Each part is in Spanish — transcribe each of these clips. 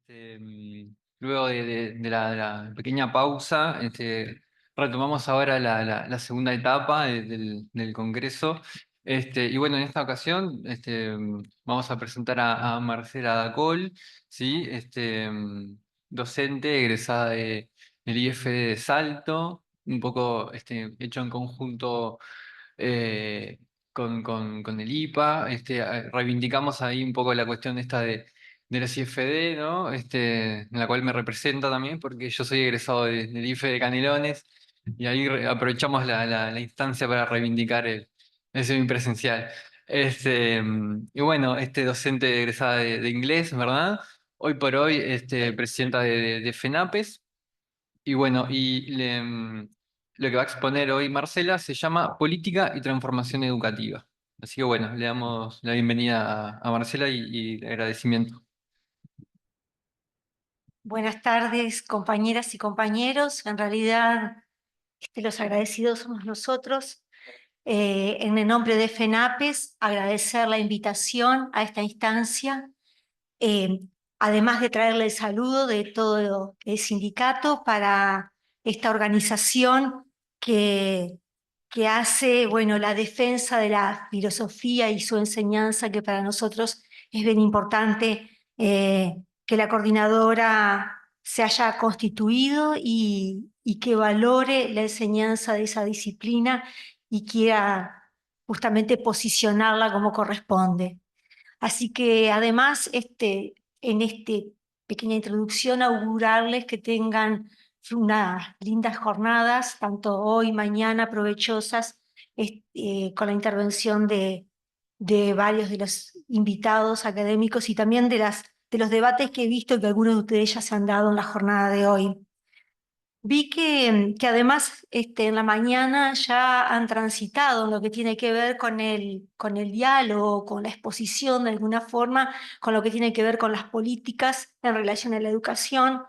Luego de la pequeña pausa, retomamos ahora la segunda etapa del Congreso. Y bueno, en esta ocasión vamos a presentar a Marcela Dacol, ¿sí? Docente egresada del IF de Salto, un poco hecho en conjunto eh, con el IPA. Reivindicamos ahí un poco la cuestión esta de la CFD, ¿no? En la cual me representa también, porque yo soy egresado del IFE de Canelones, y ahí aprovechamos la instancia para reivindicar el semipresencial. Y bueno, docente egresada de inglés, ¿verdad? Hoy por hoy, presidenta de FENAPES. Y bueno, lo que va a exponer hoy Marcela se llama Política y Transformación Educativa. Así que bueno, le damos la bienvenida a Marcela y el agradecimiento. Buenas tardes, compañeras y compañeros. En realidad, los agradecidos somos nosotros. En el nombre de FENAPES, agradecer la invitación a esta instancia, eh, además de traerle el saludo de todo el sindicato para esta organización que, que hace, bueno, la defensa de la filosofía y su enseñanza, que para nosotros es bien importante que la coordinadora se haya constituido y que valore la enseñanza de esa disciplina y quiera justamente posicionarla como corresponde. Así que además, en esta pequeña introducción, augurarles que tengan unas lindas jornadas, tanto hoy, mañana, provechosas, con la intervención de varios de los invitados académicos y también de los debates que he visto que algunos de ustedes ya se han dado en la jornada de hoy. Vi que además en la mañana ya han transitado en lo que tiene que ver con el diálogo, con la exposición de alguna forma, con lo que tiene que ver con las políticas en relación a la educación,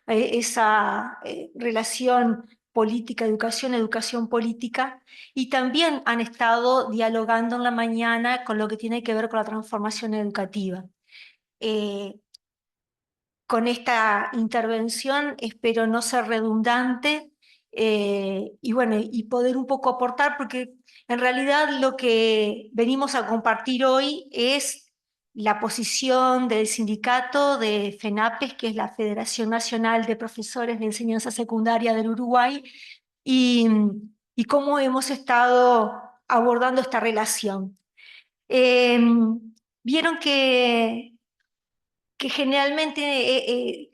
esa relación política-educación, educación-política, y también han estado dialogando en la mañana con lo que tiene que ver con la transformación educativa. Eh, con esta intervención espero no ser redundante y bueno, y poder un poco aportar, porque en realidad lo que venimos a compartir hoy es la posición del sindicato de FENAPES, que es la Federación Nacional de Profesores de Enseñanza Secundaria del Uruguay, y, y cómo hemos estado abordando esta relación. Eh, Vieron que generalmente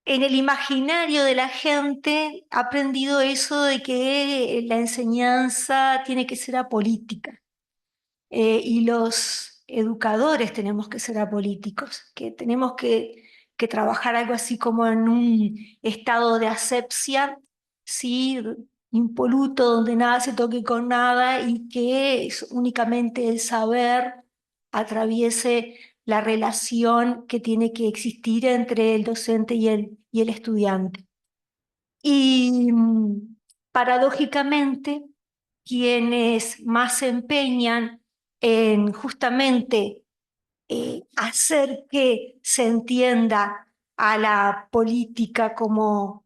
en el imaginario de la gente ha aprendido eso de que la enseñanza tiene que ser apolítica, y los educadores tenemos que ser apolíticos, que tenemos que trabajar algo así como en un estado de asepsia, ¿sí? Impoluto, donde nada se toque con nada y que es únicamente el saber atraviese la relación que tiene que existir entre el docente y el estudiante. Y paradójicamente, quienes más se empeñan en justamente hacer que se entienda a la política como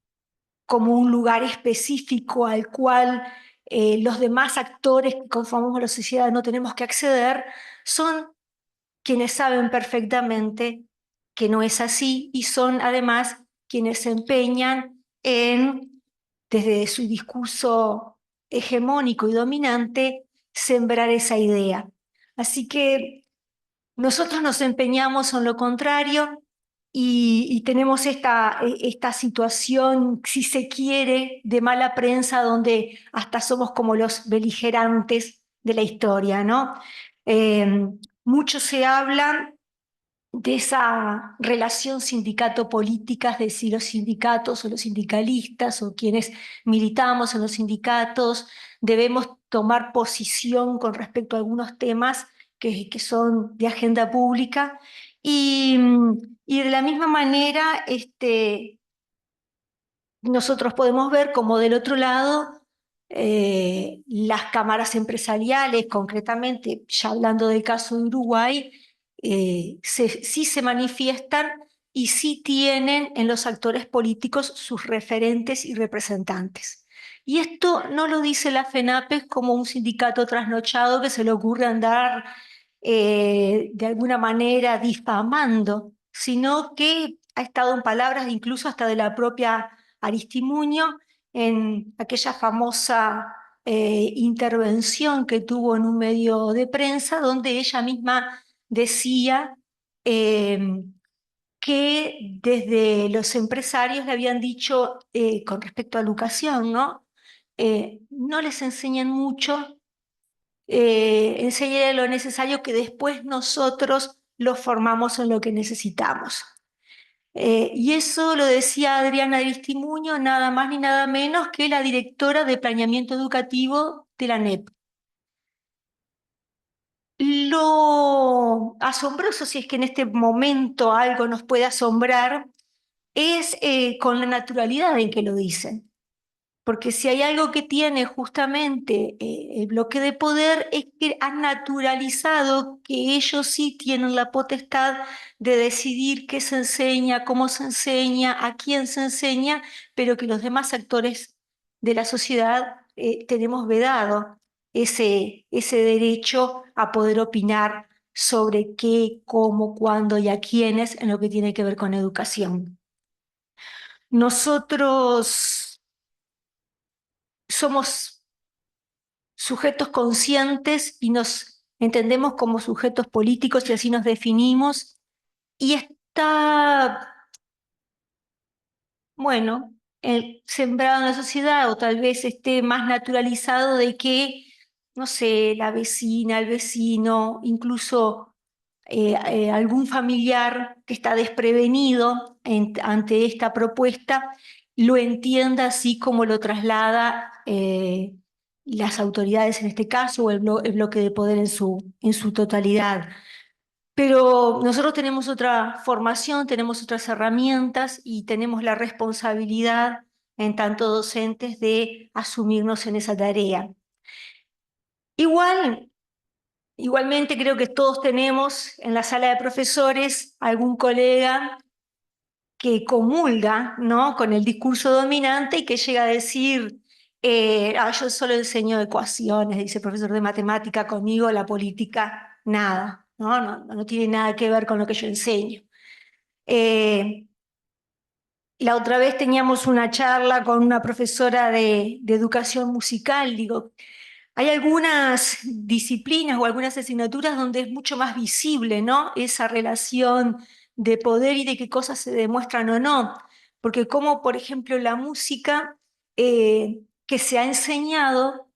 un lugar específico al cual los demás actores que conformamos la sociedad no tenemos que acceder, son quienes saben perfectamente que no es así y son además quienes se empeñan en, desde su discurso hegemónico y dominante, sembrar esa idea. Así que nosotros nos empeñamos en lo contrario y tenemos esta situación, si se quiere, de mala prensa donde hasta somos como los beligerantes de la historia, ¿no? Eh, Mucho se habla de esa relación sindicato-política, es decir, los sindicatos o los sindicalistas o quienes militamos en los sindicatos debemos tomar posición con respecto a algunos temas que son de agenda pública y, y de la misma manera nosotros podemos ver como del otro lado las cámaras empresariales, concretamente, ya hablando del caso de Uruguay, sí se manifiestan y sí tienen en los actores políticos sus referentes y representantes. Y esto no lo dice la FENAPES como un sindicato trasnochado que se le ocurre andar de alguna manera difamando, sino que ha estado en palabras incluso hasta de la propia Aristimuño en aquella famosa intervención que tuvo en un medio de prensa donde ella misma decía eh, que desde los empresarios le habían dicho con respecto a educación, ¿no? No les enseñan mucho, enseñen lo necesario que después nosotros los formamos en lo que necesitamos. Y eso lo decía Adriana Aristimuño, nada más ni nada menos que la directora de Planeamiento Educativo de la NEP. Lo asombroso, si es que en este momento algo nos puede asombrar, es con la naturalidad en que lo dicen. Porque si hay algo que tiene justamente el bloque de poder es que han naturalizado que ellos sí tienen la potestad de decidir qué se enseña, cómo se enseña, a quién se enseña, pero que los demás actores de la sociedad tenemos vedado ese derecho a poder opinar sobre qué, cómo, cuándo y a quiénes en lo que tiene que ver con educación. Nosotros somos sujetos conscientes y nos entendemos como sujetos políticos y así nos definimos. Y está, bueno, sembrado en la sociedad o tal vez esté más naturalizado de que, no sé, la vecina, el vecino, incluso algún familiar que está desprevenido ante esta propuesta, lo entienda así como lo traslada las autoridades en este caso o el bloque de poder en su totalidad. Pero nosotros tenemos otra formación, tenemos otras herramientas y tenemos la responsabilidad en tanto docentes de asumirnos en esa tarea. Igual, igualmente creo que todos tenemos en la sala de profesores algún colega que comulga, ¿no?, con el discurso dominante y que llega a decir, yo solo enseño ecuaciones, dice el profesor de matemática, conmigo la política, nada, ¿no? No tiene nada que ver con lo que yo enseño. Eh, la otra vez teníamos una charla con una profesora de educación musical, digo, hay algunas disciplinas o algunas asignaturas donde es mucho más visible, ¿no?, esa relación de poder y de qué cosas se demuestran o no. Porque como, por ejemplo, la música que se ha enseñado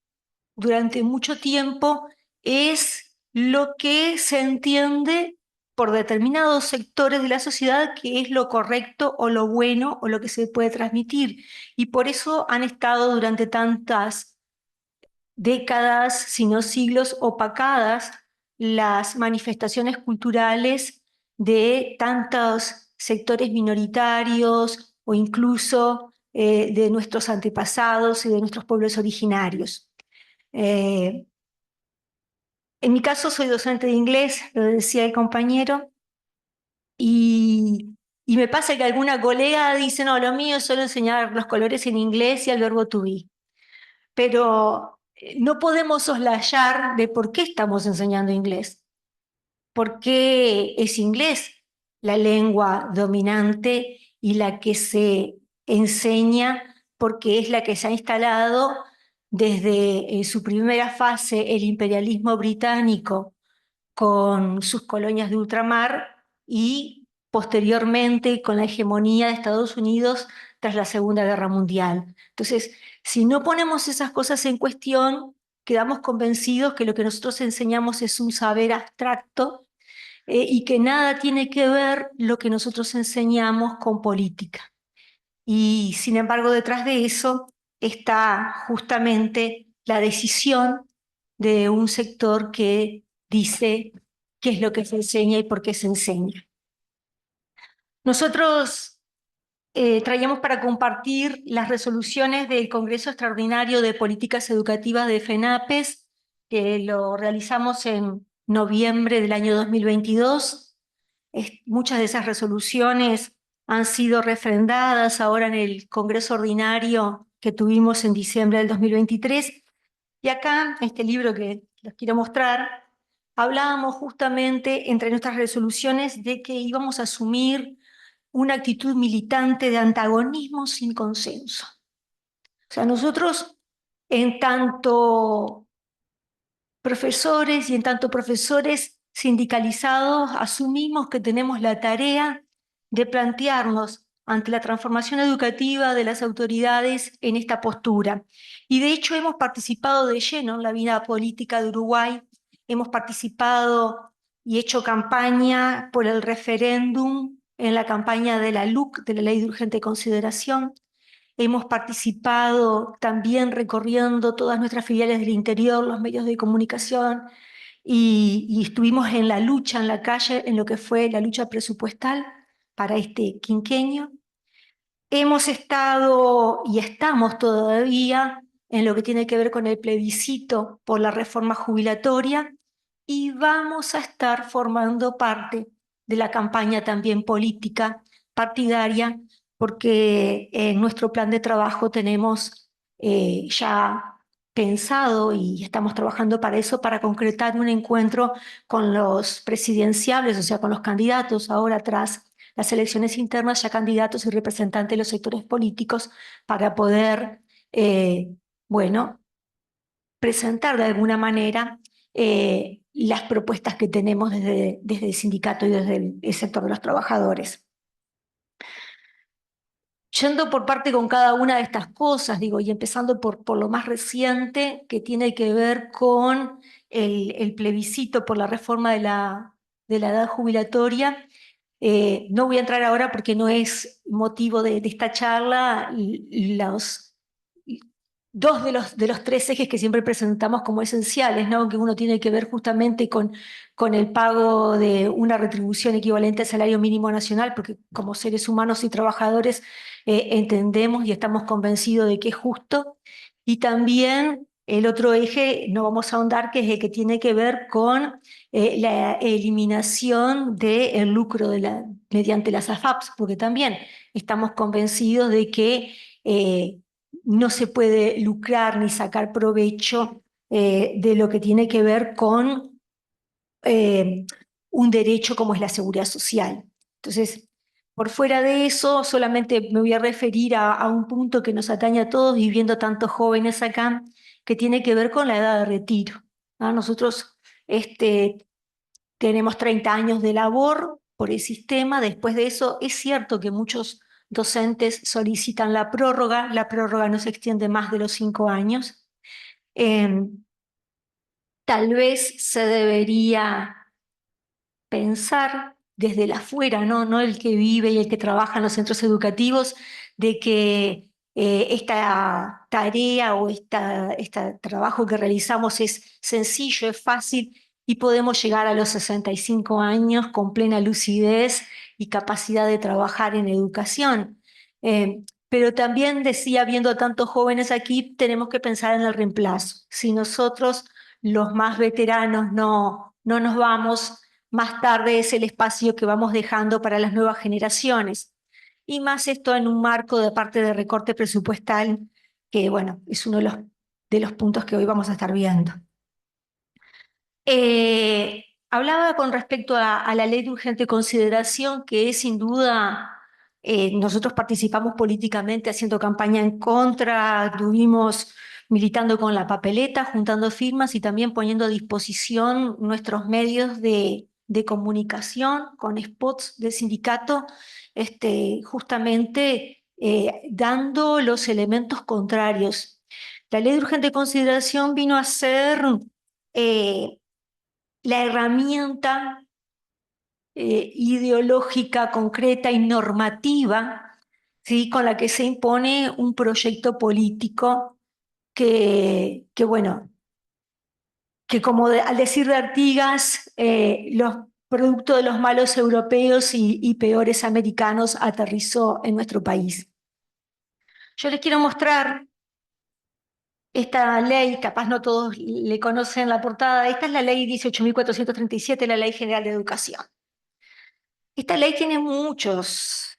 durante mucho tiempo es lo que se entiende por determinados sectores de la sociedad que es lo correcto o lo bueno o lo que se puede transmitir. Y por eso han estado durante tantas décadas, si no siglos, opacadas las manifestaciones culturales de tantos sectores minoritarios o incluso de nuestros antepasados y de nuestros pueblos originarios. Eh, en mi caso soy docente de inglés, lo decía el compañero, y me pasa que alguna colega dice, no, lo mío es solo enseñar los colores en inglés y el verbo to be. Pero no podemos soslayar de por qué estamos enseñando inglés. ¿Por qué es inglés la lengua dominante y la que se enseña? Porque es la que se ha instalado desde su primera fase el imperialismo británico con sus colonias de ultramar y posteriormente con la hegemonía de Estados Unidos tras la Segunda Guerra Mundial. Entonces, si no ponemos esas cosas en cuestión, quedamos convencidos que lo que nosotros enseñamos es un saber abstracto y que nada tiene que ver lo que nosotros enseñamos con política. Y sin embargo, detrás de eso está justamente la decisión de un sector que dice qué es lo que se enseña y por qué se enseña. Nosotros traíamos para compartir las resoluciones del Congreso Extraordinario de Políticas Educativas de FENAPES, que lo realizamos en noviembre del año 2022. Muchas de esas resoluciones han sido refrendadas ahora en el Congreso Ordinario que tuvimos en diciembre del 2023. Y acá, este libro que les quiero mostrar, hablábamos justamente entre nuestras resoluciones de que íbamos a asumir una actitud militante de antagonismo sin consenso. O sea, nosotros, en tanto profesores y en tanto profesores sindicalizados, asumimos que tenemos la tarea de plantearnos ante la transformación educativa de las autoridades en esta postura. Y de hecho hemos participado de lleno en la vida política de Uruguay, hemos participado y hecho campaña por el referéndum en la campaña de la LUC, de la Ley de Urgente Consideración. Hemos participado también recorriendo todas nuestras filiales del interior, los medios de comunicación, y estuvimos en la lucha en la calle, en lo que fue la lucha presupuestal para este quinquenio. Hemos estado y estamos todavía en lo que tiene que ver con el plebiscito por la reforma jubilatoria y vamos a estar formando parte de la campaña también política partidaria porque en nuestro plan de trabajo tenemos ya pensado y estamos trabajando para eso, para concretar un encuentro con los presidenciables, o sea, con los candidatos ahora tras las elecciones internas, ya candidatos y representantes de los sectores políticos para poder, bueno, presentar de alguna manera las propuestas que tenemos desde el sindicato y desde el sector de los trabajadores. Yendo por parte con cada una de estas cosas, digo, y empezando por lo más reciente, que tiene que ver con el plebiscito por la reforma de la edad jubilatoria. No voy a entrar ahora porque no es motivo de esta charla. Los, dos de los tres ejes que siempre presentamos como esenciales, ¿no? Que uno tiene que ver justamente con el pago de una retribución equivalente al salario mínimo nacional, porque como seres humanos y trabajadores entendemos y estamos convencidos de que es justo. Y también el otro eje, no vamos a ahondar, que es el que tiene que ver con la eliminación del lucro mediante las AFAPs, porque también estamos convencidos de que no se puede lucrar ni sacar provecho de lo que tiene que ver con eh, un derecho como es la seguridad social. Entonces, por fuera de eso, solamente me voy a referir a un punto que nos atañe a todos, y viendo tantos jóvenes acá, que tiene que ver con la edad de retiro, ¿no? Nosotros tenemos 30 años de labor por el sistema. Después de eso, es cierto que muchos docentes solicitan la prórroga no se extiende más de los 5 años. Eh, Tal vez se debería pensar desde el afuera, ¿no? No el que vive y el que trabaja en los centros educativos, de que esta tarea o este trabajo que realizamos es sencillo, es fácil y podemos llegar a los 65 años con plena lucidez y capacidad de trabajar en educación. Pero también decía, viendo a tantos jóvenes aquí, tenemos que pensar en el reemplazo. Si nosotros, los más veteranos, no nos vamos, más tarde es el espacio que vamos dejando para las nuevas generaciones. Y más esto en un marco de parte de recorte presupuestal, que bueno, es uno de los puntos que hoy vamos a estar viendo. Hablaba con respecto a la ley de urgente consideración, que es sin duda, nosotros participamos políticamente haciendo campaña en contra, estuvimos militando con la papeleta, juntando firmas y también poniendo a disposición nuestros medios de comunicación con spots del sindicato, justamente dando los elementos contrarios. La ley de urgente consideración vino a ser eh, la herramienta ideológica, concreta y normativa, ¿sí? Con la que se impone un proyecto político que bueno, que como al decir de Artigas, los productos de los malos europeos y peores americanos aterrizó en nuestro país. Yo les quiero mostrar esta ley, capaz no todos le conocen la portada. Esta es la ley 18.437, la Ley General de Educación. Esta ley tiene muchas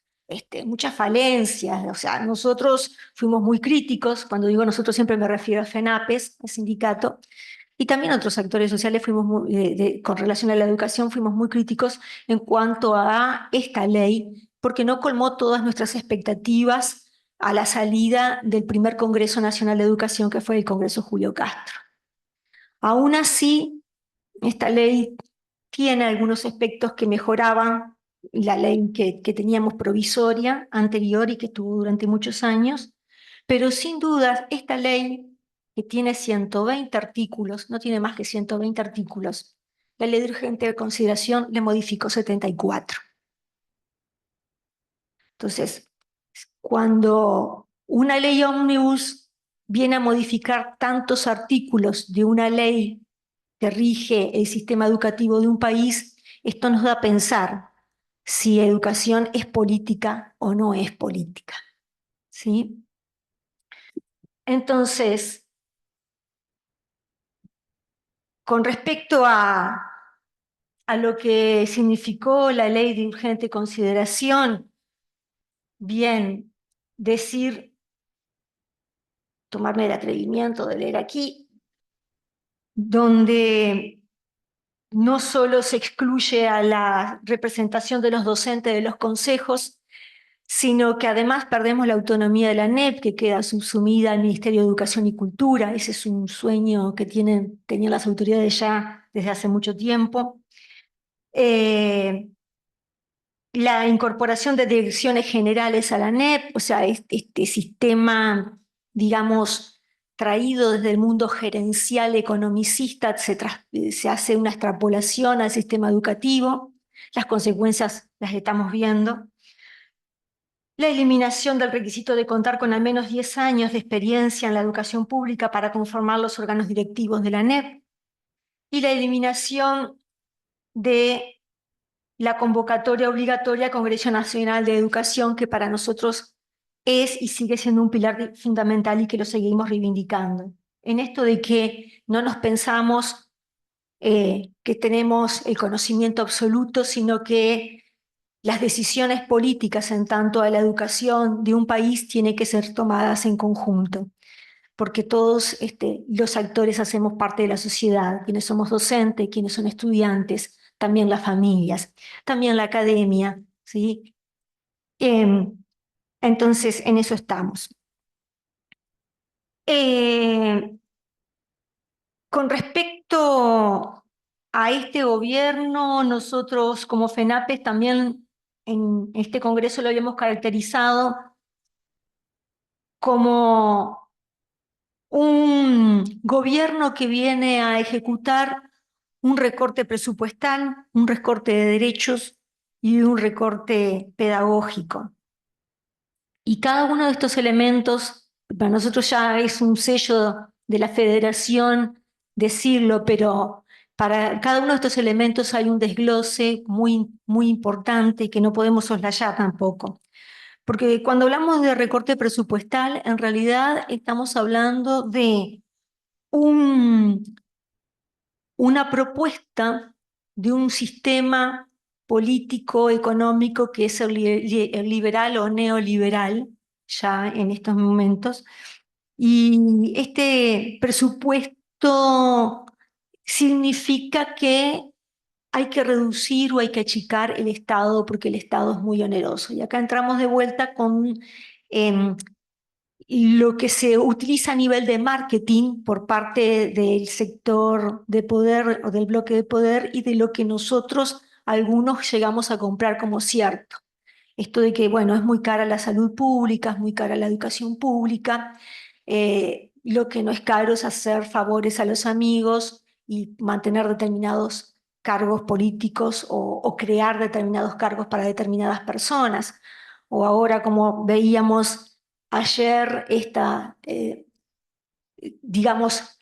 falencias, o sea, nosotros fuimos muy críticos, cuando digo nosotros siempre me refiero a FENAPES, el sindicato, y también otros actores sociales con relación a la educación fuimos muy críticos en cuanto a esta ley, porque no colmó todas nuestras expectativas a la salida del primer Congreso Nacional de Educación, que fue el Congreso Julio Castro. Aún así, esta ley tiene algunos aspectos que mejoraban la ley que teníamos provisoria anterior y que estuvo durante muchos años, pero sin duda esta ley, que tiene 120 artículos, no tiene más que 120 artículos, la ley de urgente consideración le modificó 74. Entonces, cuando una ley ómnibus viene a modificar tantos artículos de una ley que rige el sistema educativo de un país, esto nos da a pensar si educación es política o no es política. ¿Sí? Entonces, con respecto a lo que significó la ley de urgente consideración, bien, decir, tomarme el atrevimiento de leer aquí, donde no solo se excluye a la representación de los docentes de los consejos, sino que además perdemos la autonomía de la ANEP, que queda subsumida al Ministerio de Educación y Cultura. Ese es un sueño que tenían las autoridades ya desde hace mucho tiempo. La incorporación de direcciones generales a la ANEP, o sea, este sistema, digamos, traído desde el mundo gerencial economicista, se hace una extrapolación al sistema educativo. Las consecuencias las estamos viendo. La eliminación del requisito de contar con al menos 10 años de experiencia en la educación pública para conformar los órganos directivos de la ANEP. Y la eliminación de la convocatoria obligatoria a Congreso Nacional de Educación, que para nosotros es y sigue siendo un pilar fundamental y que lo seguimos reivindicando. En esto de que no nos pensamos que tenemos el conocimiento absoluto, sino que las decisiones políticas en tanto a la educación de un país tienen que ser tomadas en conjunto, porque todos los actores hacemos parte de la sociedad, quienes somos docentes, quienes son estudiantes, también las familias, también la academia, ¿sí? Em, entonces, en eso estamos. Eh, con respecto a este gobierno, nosotros como FENAPES también en este congreso lo habíamos caracterizado como un gobierno que viene a ejecutar un recorte presupuestal, un recorte de derechos y un recorte pedagógico. Y cada uno de estos elementos, para nosotros ya es un sello de la federación decirlo, pero para cada uno de estos elementos hay un desglose muy, muy importante que no podemos soslayar tampoco. Porque cuando hablamos de recorte presupuestal, en realidad estamos hablando de un, una propuesta de un sistema político, económico, que es el liberal o neoliberal, ya en estos momentos. Y este presupuesto significa que hay que reducir o hay que achicar el Estado porque el Estado es muy oneroso. Y acá entramos de vuelta con em, lo que se utiliza a nivel de marketing por parte del sector de poder o del bloque de poder y de lo que nosotros algunos llegamos a comprar como cierto. Esto de que, bueno, es muy cara la salud pública, es muy cara la educación pública, lo que no es caro es hacer favores a los amigos y mantener determinados cargos políticos o crear determinados cargos para determinadas personas. O ahora, como veíamos ayer, esta, digamos,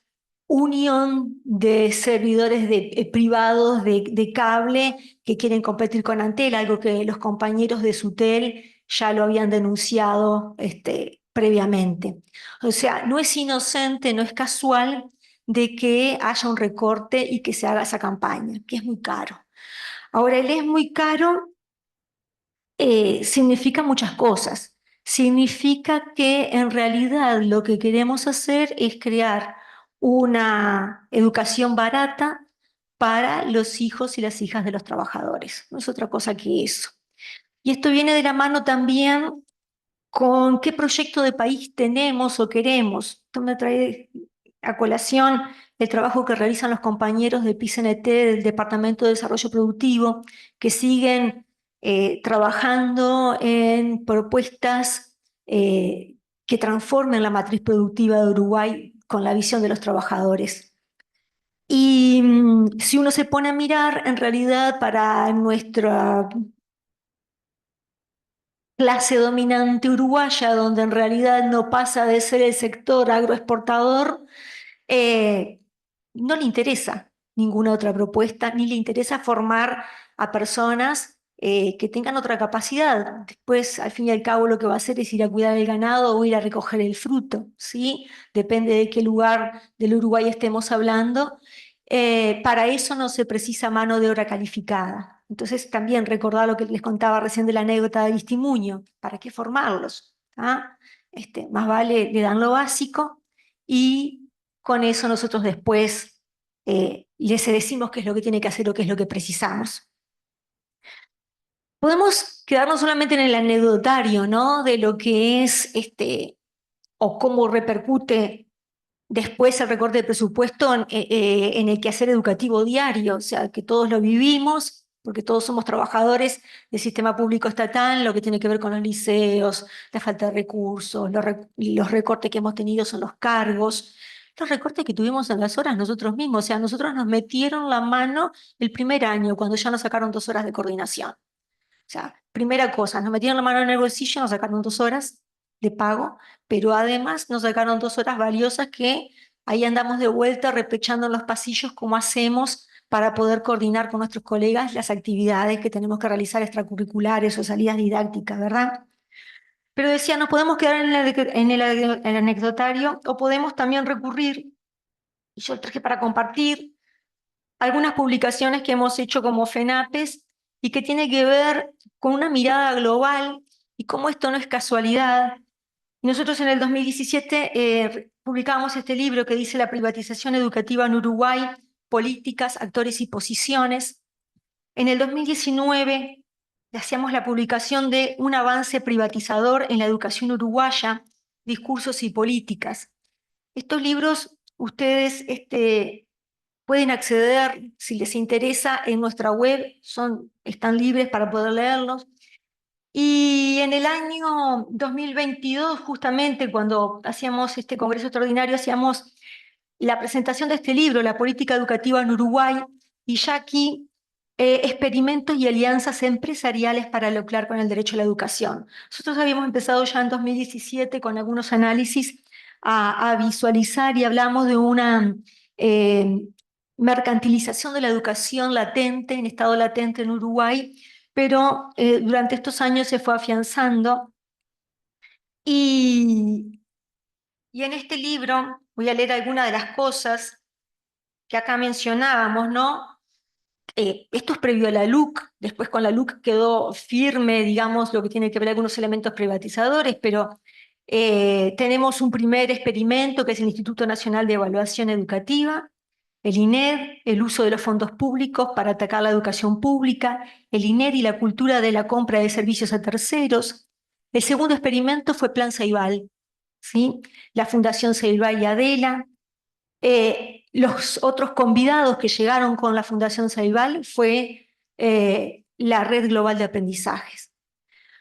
unión de servidores privados de cable que quieren competir con Antel, algo que los compañeros de Sutel ya lo habían denunciado previamente. O sea, no es inocente, no es casual de que haya un recorte y que se haga esa campaña, que es muy caro. Ahora, él es muy caro significa muchas cosas. Significa que en realidad lo que queremos hacer es crear una educación barata para los hijos y las hijas de los trabajadores. No es otra cosa que eso. Y esto viene de la mano también con qué proyecto de país tenemos o queremos. Esto me trae a colación el trabajo que realizan los compañeros de PICNT del Departamento de Desarrollo Productivo, que siguen trabajando en propuestas que transformen la matriz productiva de Uruguay con la visión de los trabajadores. Y si uno se pone a mirar, en realidad para nuestra clase dominante uruguaya, donde en realidad no pasa de ser el sector agroexportador, eh, no le interesa ninguna otra propuesta, ni le interesa formar a personas que tengan otra capacidad. Después, al fin y al cabo, lo que va a hacer es ir a cuidar el ganado o ir a recoger el fruto, ¿sí? Depende de qué lugar del Uruguay estemos hablando. Para eso no se precisa mano de obra calificada. Entonces, también recordar lo que les contaba recién de la anécdota de Aristimuño. ¿Para qué formarlos? ¿Ah? Más vale le dan lo básico y con eso nosotros después les decimos qué es lo que tiene que hacer o qué es lo que precisamos. Podemos quedarnos solamente en el anecdotario, ¿no? De lo que es o cómo repercute después el recorte de presupuesto en el quehacer educativo diario, o sea, que todos lo vivimos, porque todos somos trabajadores del sistema público estatal, lo que tiene que ver con los liceos, la falta de recursos, los recortes que hemos tenido son los cargos, los recortes que tuvimos en las horas nosotros mismos, o sea, nosotros nos metieron la mano el primer año, cuando ya nos sacaron 2 horas de coordinación. O sea, primera cosa, nos metieron la mano en el bolsillo, nos sacaron 2 horas de pago, pero además nos sacaron 2 horas valiosas que ahí andamos de vuelta repechando en los pasillos cómo hacemos para poder coordinar con nuestros colegas las actividades que tenemos que realizar extracurriculares o salidas didácticas, ¿verdad? Pero decía, nos podemos quedar en el anecdotario o podemos también recurrir, y yo traje para compartir, algunas publicaciones que hemos hecho como FENAPES y que tiene que ver con una mirada global y cómo esto no es casualidad. Y nosotros en el 2017 publicamos este libro que dice La privatización educativa en Uruguay, políticas, actores y posiciones. En el 2019 hacíamos la publicación de Un avance privatizador en la educación uruguaya, discursos y políticas. Estos libros ustedes pueden acceder, si les interesa, en nuestra web, están libres para poder leerlos. Y en el año 2022, justamente cuando hacíamos este congreso extraordinario, hacíamos la presentación de este libro, La política educativa en Uruguay, y ya aquí experimentos y alianzas empresariales para lucrar con el derecho a la educación. Nosotros habíamos empezado ya en 2017 con algunos análisis a visualizar y hablamos de una eh, mercantilización de la educación latente, en estado latente en Uruguay, pero durante estos años se fue afianzando y, y en este libro voy a leer algunas de las cosas que acá mencionábamos, ¿no? Esto es previo a la LUC, después con la LUC quedó firme, digamos, lo que tiene que ver algunos elementos privatizadores, pero tenemos un primer experimento que es el Instituto Nacional de Evaluación Educativa, el INED, el uso de los fondos públicos para atacar la educación pública, el INED y la cultura de la compra de servicios a terceros. El segundo experimento fue Plan Ceibal, ¿sí? La Fundación Ceibal y Adela. Los otros convidados que llegaron con la Fundación Ceibal fue la Red Global de Aprendizajes.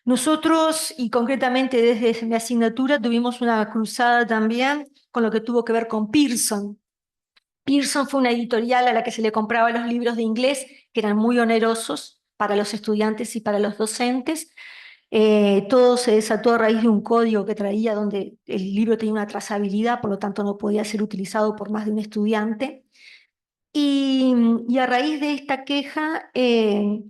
Nosotros, y concretamente desde mi asignatura, tuvimos una cruzada también con lo que tuvo que ver con Pearson. Pearson fue una editorial a la que se le compraba los libros de inglés, que eran muy onerosos para los estudiantes y para los docentes. Todo se desató a raíz de un código que traía donde el libro tenía una trazabilidad, por lo tanto no podía ser utilizado por más de un estudiante. Y a raíz de esta queja,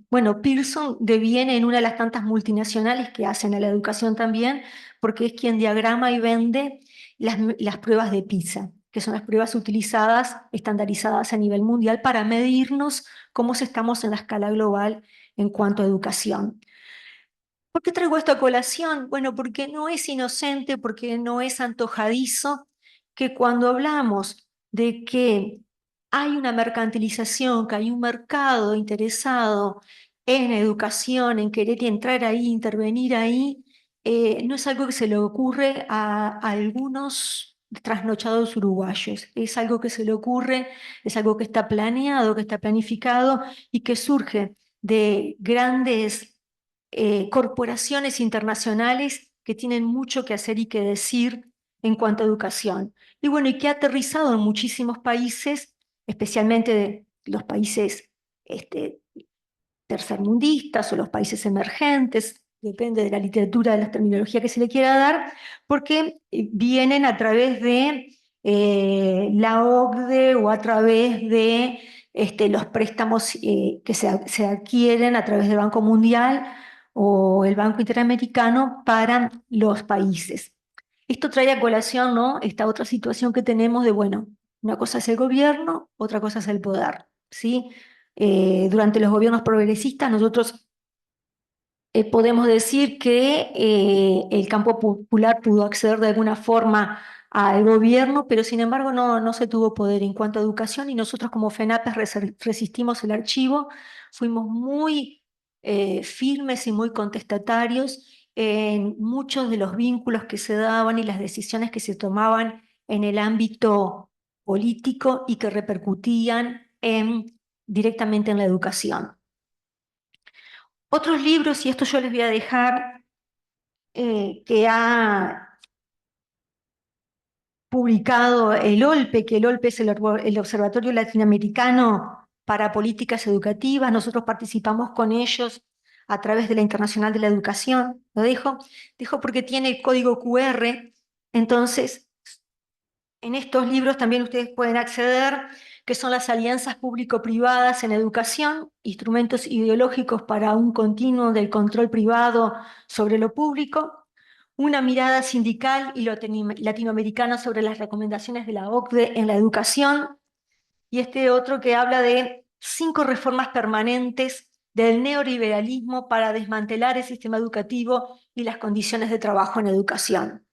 bueno, Pearson deviene en una de las tantas multinacionales que hacen a la educación también, porque es quien diagrama y vende las pruebas de PISA, que son las pruebas utilizadas, estandarizadas a nivel mundial para medirnos cómo estamos en la escala global en cuanto a educación. ¿Por qué traigo esta colación? Bueno, porque no es inocente, porque no es antojadizo que cuando hablamos de que hay una mercantilización, que hay un mercado interesado en educación, en querer entrar ahí, intervenir ahí, no es algo que se le ocurre a algunos trasnochados uruguayos, es algo que se le ocurre, es algo que está planeado, que está planificado y que surge de grandes corporaciones internacionales que tienen mucho que hacer y que decir en cuanto a educación. Y bueno, y que ha aterrizado en muchísimos países, especialmente de los países este, tercermundistas o los países emergentes, depende de la literatura, de la terminología que se le quiera dar, porque vienen a través de la OCDE o a través de los préstamos que se adquieren a través del Banco Mundial o el Banco Interamericano para los países. Esto trae a colación, ¿no?, esta otra situación que tenemos de, bueno, una cosa es el gobierno, otra cosa es el poder, ¿sí? Durante los gobiernos progresistas nosotros podemos decir que el campo popular pudo acceder de alguna forma al gobierno, pero sin embargo no se tuvo poder en cuanto a educación y nosotros como FENAPES resistimos el archivo, fuimos muy firmes y muy contestatarios en muchos de los vínculos que se daban y las decisiones que se tomaban en el ámbito político y que repercutían directamente en la educación. Otros libros, y esto yo les voy a dejar, que ha publicado el OLPE, que el OLPE es el Observatorio Latinoamericano para Políticas Educativas. Nosotros participamos con ellos a través de la Internacional de la Educación. Lo dejo porque tiene el código QR. Entonces, en estos libros también ustedes pueden acceder, que son las alianzas público-privadas en educación, instrumentos ideológicos para un continuo del control privado sobre lo público, una mirada sindical y latinoamericana sobre las recomendaciones de la OCDE en la educación, y este otro que habla de 5 reformas permanentes del neoliberalismo para desmantelar el sistema educativo y las condiciones de trabajo en educación.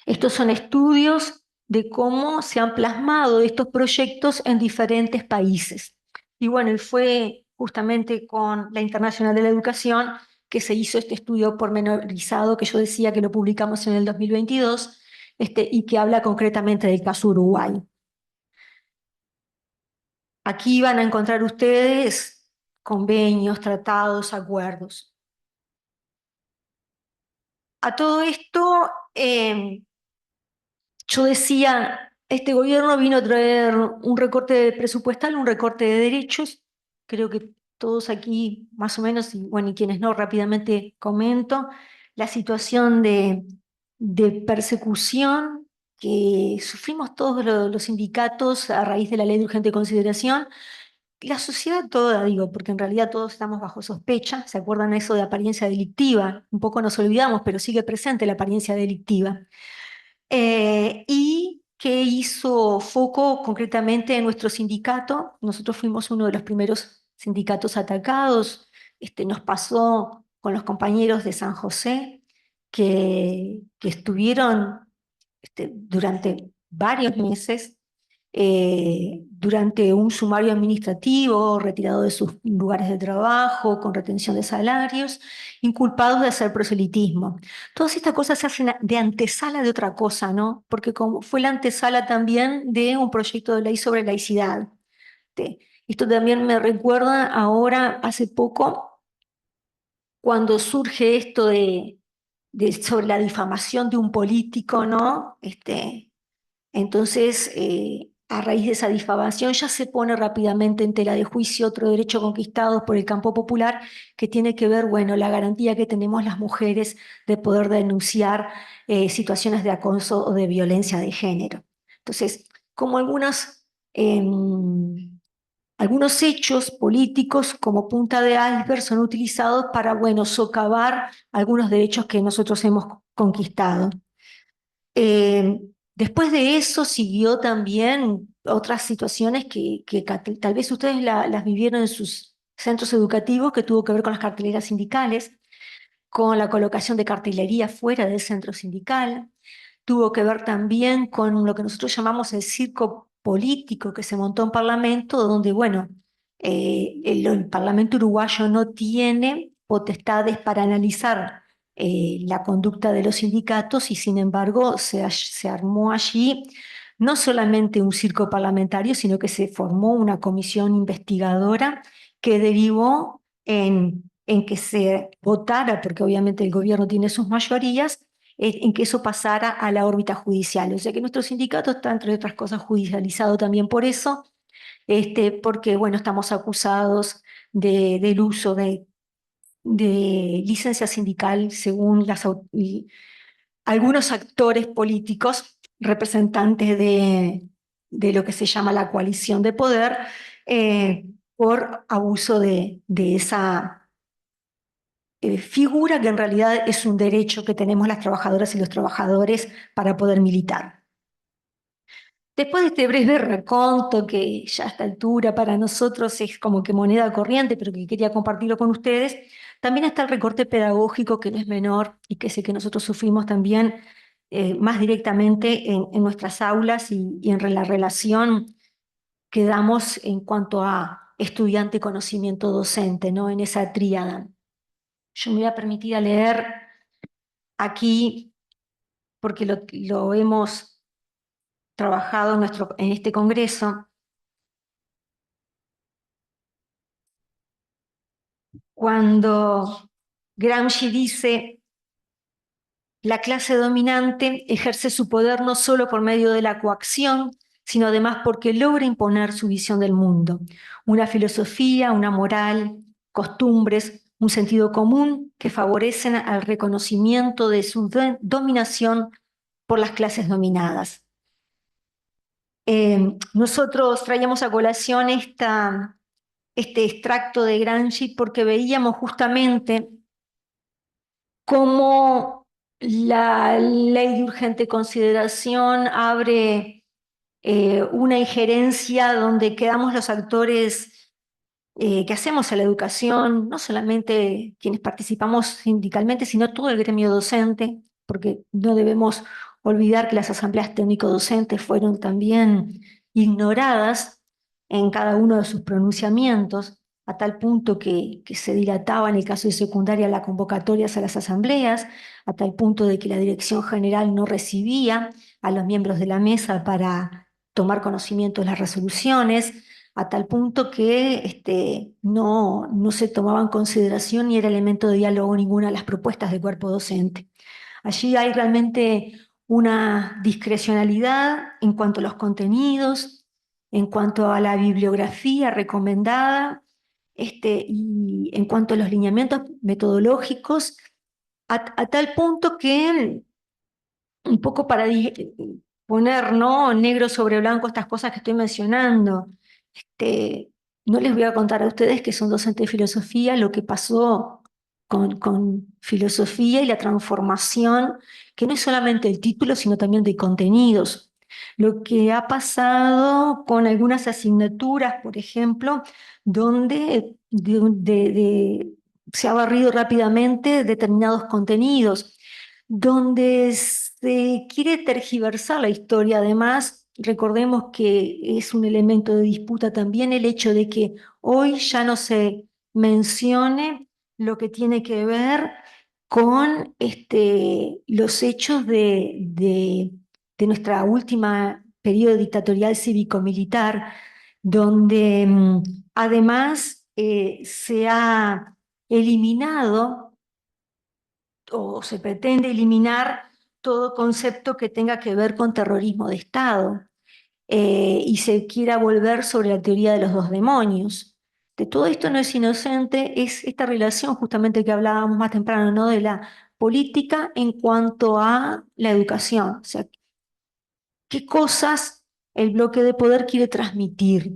Estos son estudios de cómo se han plasmado estos proyectos en diferentes países. Y bueno, y fue justamente con la Internacional de la Educación que se hizo este estudio pormenorizado que yo decía que lo publicamos en el 2022 y que habla concretamente del caso Uruguay. Aquí van a encontrar ustedes convenios, tratados, acuerdos. A todo esto, yo decía, este gobierno vino a traer un recorte presupuestal, un recorte de derechos. Creo que todos aquí, más o menos, y bueno, y quienes no, rápidamente comento, la situación de persecución que sufrimos todos los sindicatos a raíz de la ley de urgente consideración. La sociedad toda, digo, porque en realidad todos estamos bajo sospecha. ¿Se acuerdan eso de apariencia delictiva? Un poco nos olvidamos, pero sigue presente la apariencia delictiva. Y que hizo foco concretamente en nuestro sindicato. Nosotros fuimos uno de los primeros sindicatos atacados. Nos pasó con los compañeros de San José, que estuvieron durante varios meses, durante un sumario administrativo, retirado de sus lugares de trabajo, con retención de salarios, inculpados de hacer proselitismo. Todas estas cosas se hacen de antesala de otra cosa, ¿no? Porque como fue la antesala también de un proyecto de ley sobre laicidad. Esto también me recuerda ahora, hace poco, cuando surge esto sobre la difamación de un político, ¿no? Entonces, a raíz de esa difamación ya se pone rápidamente en tela de juicio otro derecho conquistado por el campo popular que tiene que ver, bueno, la garantía que tenemos las mujeres de poder denunciar situaciones de acoso o de violencia de género. Entonces, como algunos hechos políticos como punta de iceberg son utilizados para, bueno, socavar algunos derechos que nosotros hemos conquistado. Eh, Después de eso siguió también otras situaciones que tal vez ustedes las vivieron en sus centros educativos, que tuvo que ver con las carteleras sindicales. con la colocación de cartelería fuera del centro sindical, tuvo que ver también con lo que nosotros llamamos el circo político que se montó en Parlamento, donde, bueno, el Parlamento uruguayo no tiene potestades para analizar la conducta de los sindicatos y sin embargo se armó allí no solamente un circo parlamentario, sino que se formó una comisión investigadora que derivó en que se votara, porque obviamente el gobierno tiene sus mayorías, en que eso pasara a la órbita judicial. O sea que nuestro sindicato está, entre otras cosas, judicializado también por eso, porque, bueno, estamos acusados del uso de licencia sindical según algunos actores políticos, representantes de lo que se llama la coalición de poder, eh, por abuso de esa figura que en realidad es un derecho que tenemos las trabajadoras y los trabajadores para poder militar. Después de este breve reconto, que ya a esta altura para nosotros es como que moneda corriente, pero que quería compartirlo con ustedes, también está el recorte pedagógico, que no es menor y que sé que nosotros sufrimos también más directamente en nuestras aulas y en la relación que damos en cuanto a estudiante, conocimiento, docente, ¿no? En esa tríada. Yo me voy a permitir a leer aquí, porque lo hemos trabajado en este congreso, cuando Gramsci dice: la clase dominante ejerce su poder no solo por medio de la coacción, sino además porque logra imponer su visión del mundo, una filosofía, una moral, costumbres, un sentido común que favorecen al reconocimiento de su dominación por las clases dominadas. Nosotros traíamos a colación este extracto de Gramsci porque veíamos justamente cómo la ley de urgente consideración abre una injerencia donde quedamos los actores que hacemos a la educación, no solamente quienes participamos sindicalmente, sino todo el gremio docente, porque no debemos olvidar que las asambleas técnico-docentes fueron también ignoradas en cada uno de sus pronunciamientos, a tal punto que se dilataba en el caso de secundaria las convocatorias a las asambleas, a tal punto de que la dirección general no recibía a los miembros de la mesa para tomar conocimiento de las resoluciones, a tal punto que no se tomaba en consideración ni era elemento de diálogo ninguna de las propuestas del cuerpo docente. Allí hay realmente una discrecionalidad en cuanto a los contenidos, en cuanto a la bibliografía recomendada, y en cuanto a los lineamientos metodológicos, a tal punto que un poco para poner, ¿no?, negro sobre blanco estas cosas que estoy mencionando. Este, no les voy a contar a ustedes que son docentes de filosofía lo que pasó con filosofía y la transformación, que no es solamente el título, sino también de contenidos. Lo que ha pasado con algunas asignaturas, por ejemplo, donde se ha barrido rápidamente determinados contenidos, donde se quiere tergiversar la historia. Además, recordemos que es un elemento de disputa también el hecho de que hoy ya no se mencione lo que tiene que ver con los hechos de nuestra última periodo dictatorial cívico-militar, donde además se ha eliminado o se pretende eliminar todo concepto que tenga que ver con terrorismo de Estado, y se quiera volver sobre la teoría de los dos demonios. De todo esto no es inocente, es esta relación justamente que hablábamos más temprano, ¿no?, de la política en cuanto a la educación. O sea, qué cosas el bloque de poder quiere transmitir.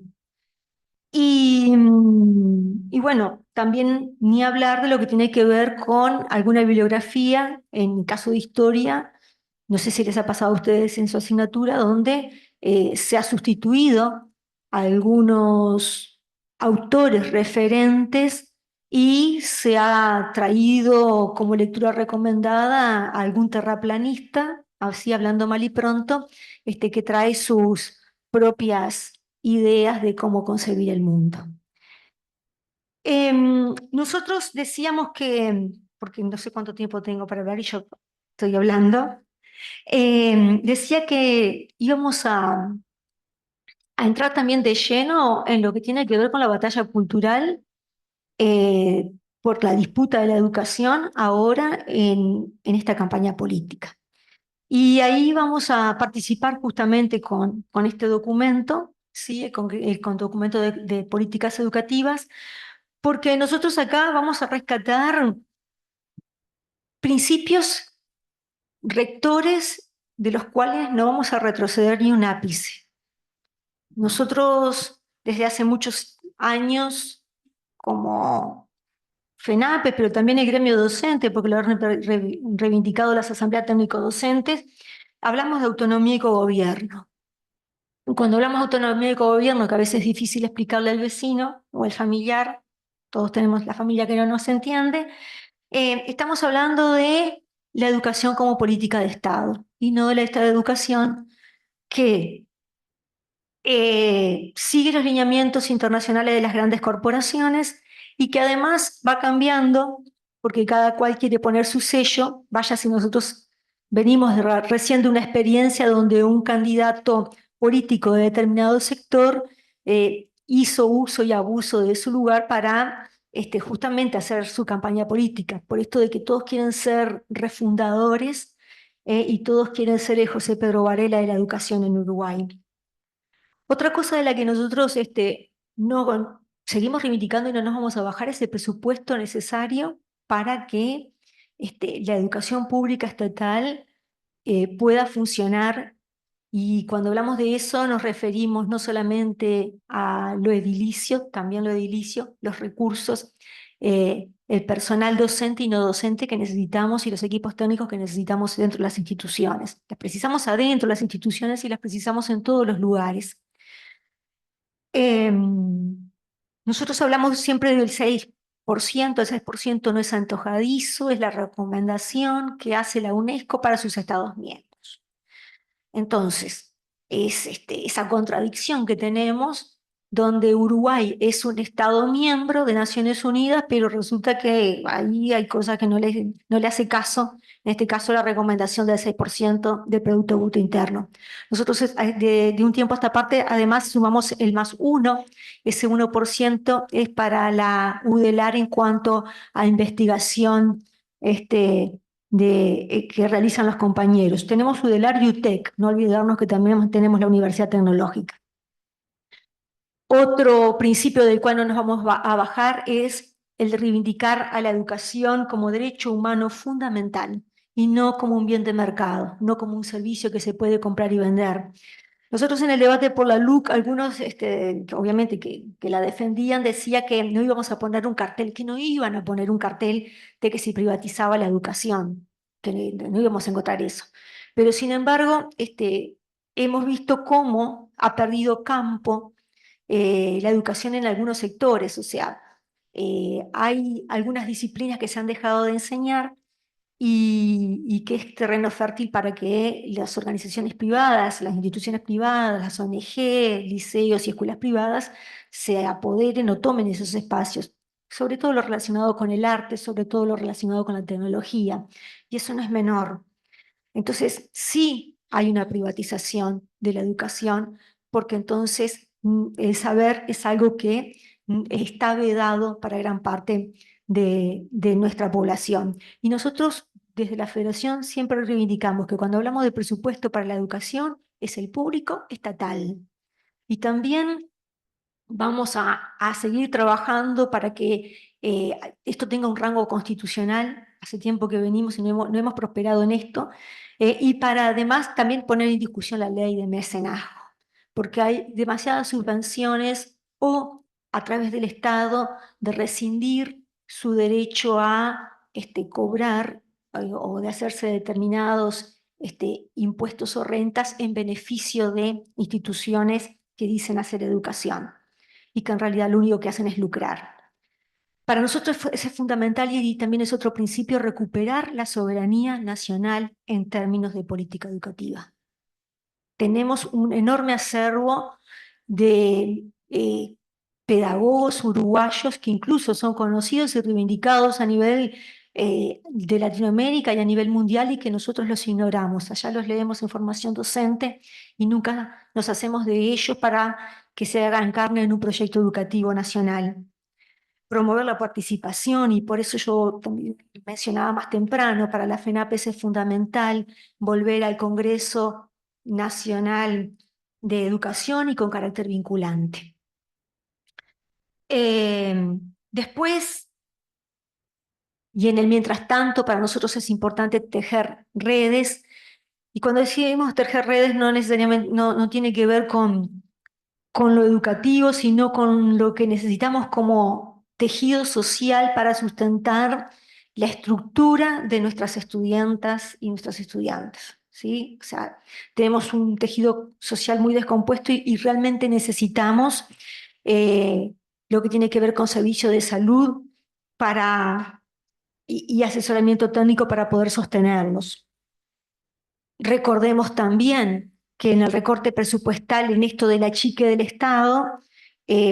Y bueno, también ni hablar de lo que tiene que ver con alguna bibliografía, en caso de historia, no sé si les ha pasado a ustedes en su asignatura, donde se ha sustituido a algunos autores referentes y se ha traído como lectura recomendada a algún terraplanista, así hablando mal y pronto, que trae sus propias ideas de cómo concebir el mundo. Nosotros decíamos que, porque no sé cuánto tiempo tengo para hablar y yo estoy hablando, decía que íbamos a entrar también de lleno en lo que tiene que ver con la batalla cultural eh, por la disputa de la educación ahora en esta campaña política. Y ahí vamos a participar justamente con este documento, ¿sí? Con documento de políticas educativas, porque nosotros acá vamos a rescatar principios rectores de los cuales no vamos a retroceder ni un ápice. Nosotros desde hace muchos años, como FENAPES, pero también el gremio docente, porque lo han reivindicado las asambleas técnico-docentes, hablamos de autonomía y cogobierno. Cuando hablamos de autonomía y cogobierno, que a veces es difícil explicarle al vecino o al familiar, todos tenemos la familia que no nos entiende, estamos hablando de la educación como política de Estado y no de la educación que sigue los lineamientos internacionales de las grandes corporaciones y que además va cambiando porque cada cual quiere poner su sello. Vaya si nosotros venimos recién de una experiencia donde un candidato político de determinado sector hizo uso y abuso de su lugar para justamente hacer su campaña política. Por esto de que todos quieren ser refundadores y todos quieren ser el José Pedro Varela de la educación en Uruguay. Otra cosa de la que nosotros no, seguimos reivindicando y no nos vamos a bajar es el presupuesto necesario para que la educación pública estatal pueda funcionar. Y cuando hablamos de eso nos referimos no solamente a lo edilicio, también lo edilicio, los recursos, el personal docente y no docente que necesitamos y los equipos técnicos que necesitamos dentro de las instituciones. Las precisamos adentro de las instituciones y las precisamos en todos los lugares. Em, Nosotros hablamos siempre del 6%, el 6% no es antojadizo, es la recomendación que hace la UNESCO para sus Estados miembros. Entonces, es esa contradicción que tenemos, donde Uruguay es un Estado miembro de Naciones Unidas, pero resulta que ahí hay cosas que no le hace caso, en este caso la recomendación del 6% del Producto Bruto Interno. Nosotros de un tiempo a esta parte, además, sumamos el +1, ese 1% es para la UDELAR en cuanto a investigación que realizan los compañeros. Tenemos UDELAR y UTEC, no olvidarnos que también tenemos la Universidad Tecnológica. Otro principio del cual no nos vamos a bajar es el de reivindicar a la educación como derecho humano fundamental y no como un bien de mercado, no como un servicio que se puede comprar y vender. Nosotros en el debate por la LUC, algunos, que obviamente que la defendían, decía que no íbamos a poner un cartel, que no iban a poner un cartel de que se privatizaba la educación, que no íbamos a encontrar eso. Pero sin embargo, hemos visto cómo ha perdido campo la educación en algunos sectores, o sea, hay algunas disciplinas que se han dejado de enseñar y que es terreno fértil para que las organizaciones privadas, las instituciones privadas, las ONG, liceos y escuelas privadas se apoderen o tomen esos espacios, sobre todo lo relacionado con el arte, sobre todo lo relacionado con la tecnología, y eso no es menor. Entonces, sí hay una privatización de la educación, porque entonces el saber es algo que está vedado para gran parte de nuestra población. Y nosotros, desde la Federación, siempre reivindicamos que cuando hablamos de presupuesto para la educación, es el público estatal. Y también vamos a seguir trabajando para que esto tenga un rango constitucional. Hace tiempo que venimos y no hemos prosperado en esto. Y para además también poner en discusión la ley de mecenazgo, porque hay demasiadas subvenciones o a través del Estado de rescindir su derecho a cobrar o de hacerse determinados impuestos o rentas en beneficio de instituciones que dicen hacer educación y que en realidad lo único que hacen es lucrar. Para nosotros es fundamental y también es otro principio recuperar la soberanía nacional en términos de política educativa. Tenemos un enorme acervo de pedagogos uruguayos que incluso son conocidos y reivindicados a nivel de Latinoamérica y a nivel mundial y que nosotros los ignoramos. Allá los leemos en formación docente y nunca nos hacemos de ellos para que se hagan carne en un proyecto educativo nacional. Promover la participación, y por eso yo también mencionaba más temprano, para la FENAPES es fundamental volver al Congreso Nacional de Educación y con carácter vinculante. Después, y en el mientras tanto, para nosotros es importante tejer redes, y cuando decimos tejer redes no necesariamente no tiene que ver con lo educativo, sino con lo que necesitamos como tejido social para sustentar la estructura de nuestras estudiantas y nuestros estudiantes, ¿sí? O sea, tenemos un tejido social muy descompuesto y realmente necesitamos eh, lo que tiene que ver con servicio de salud para, y asesoramiento técnico para poder sostenerlos. Recordemos también que en el recorte presupuestal, en esto del achique del Estado,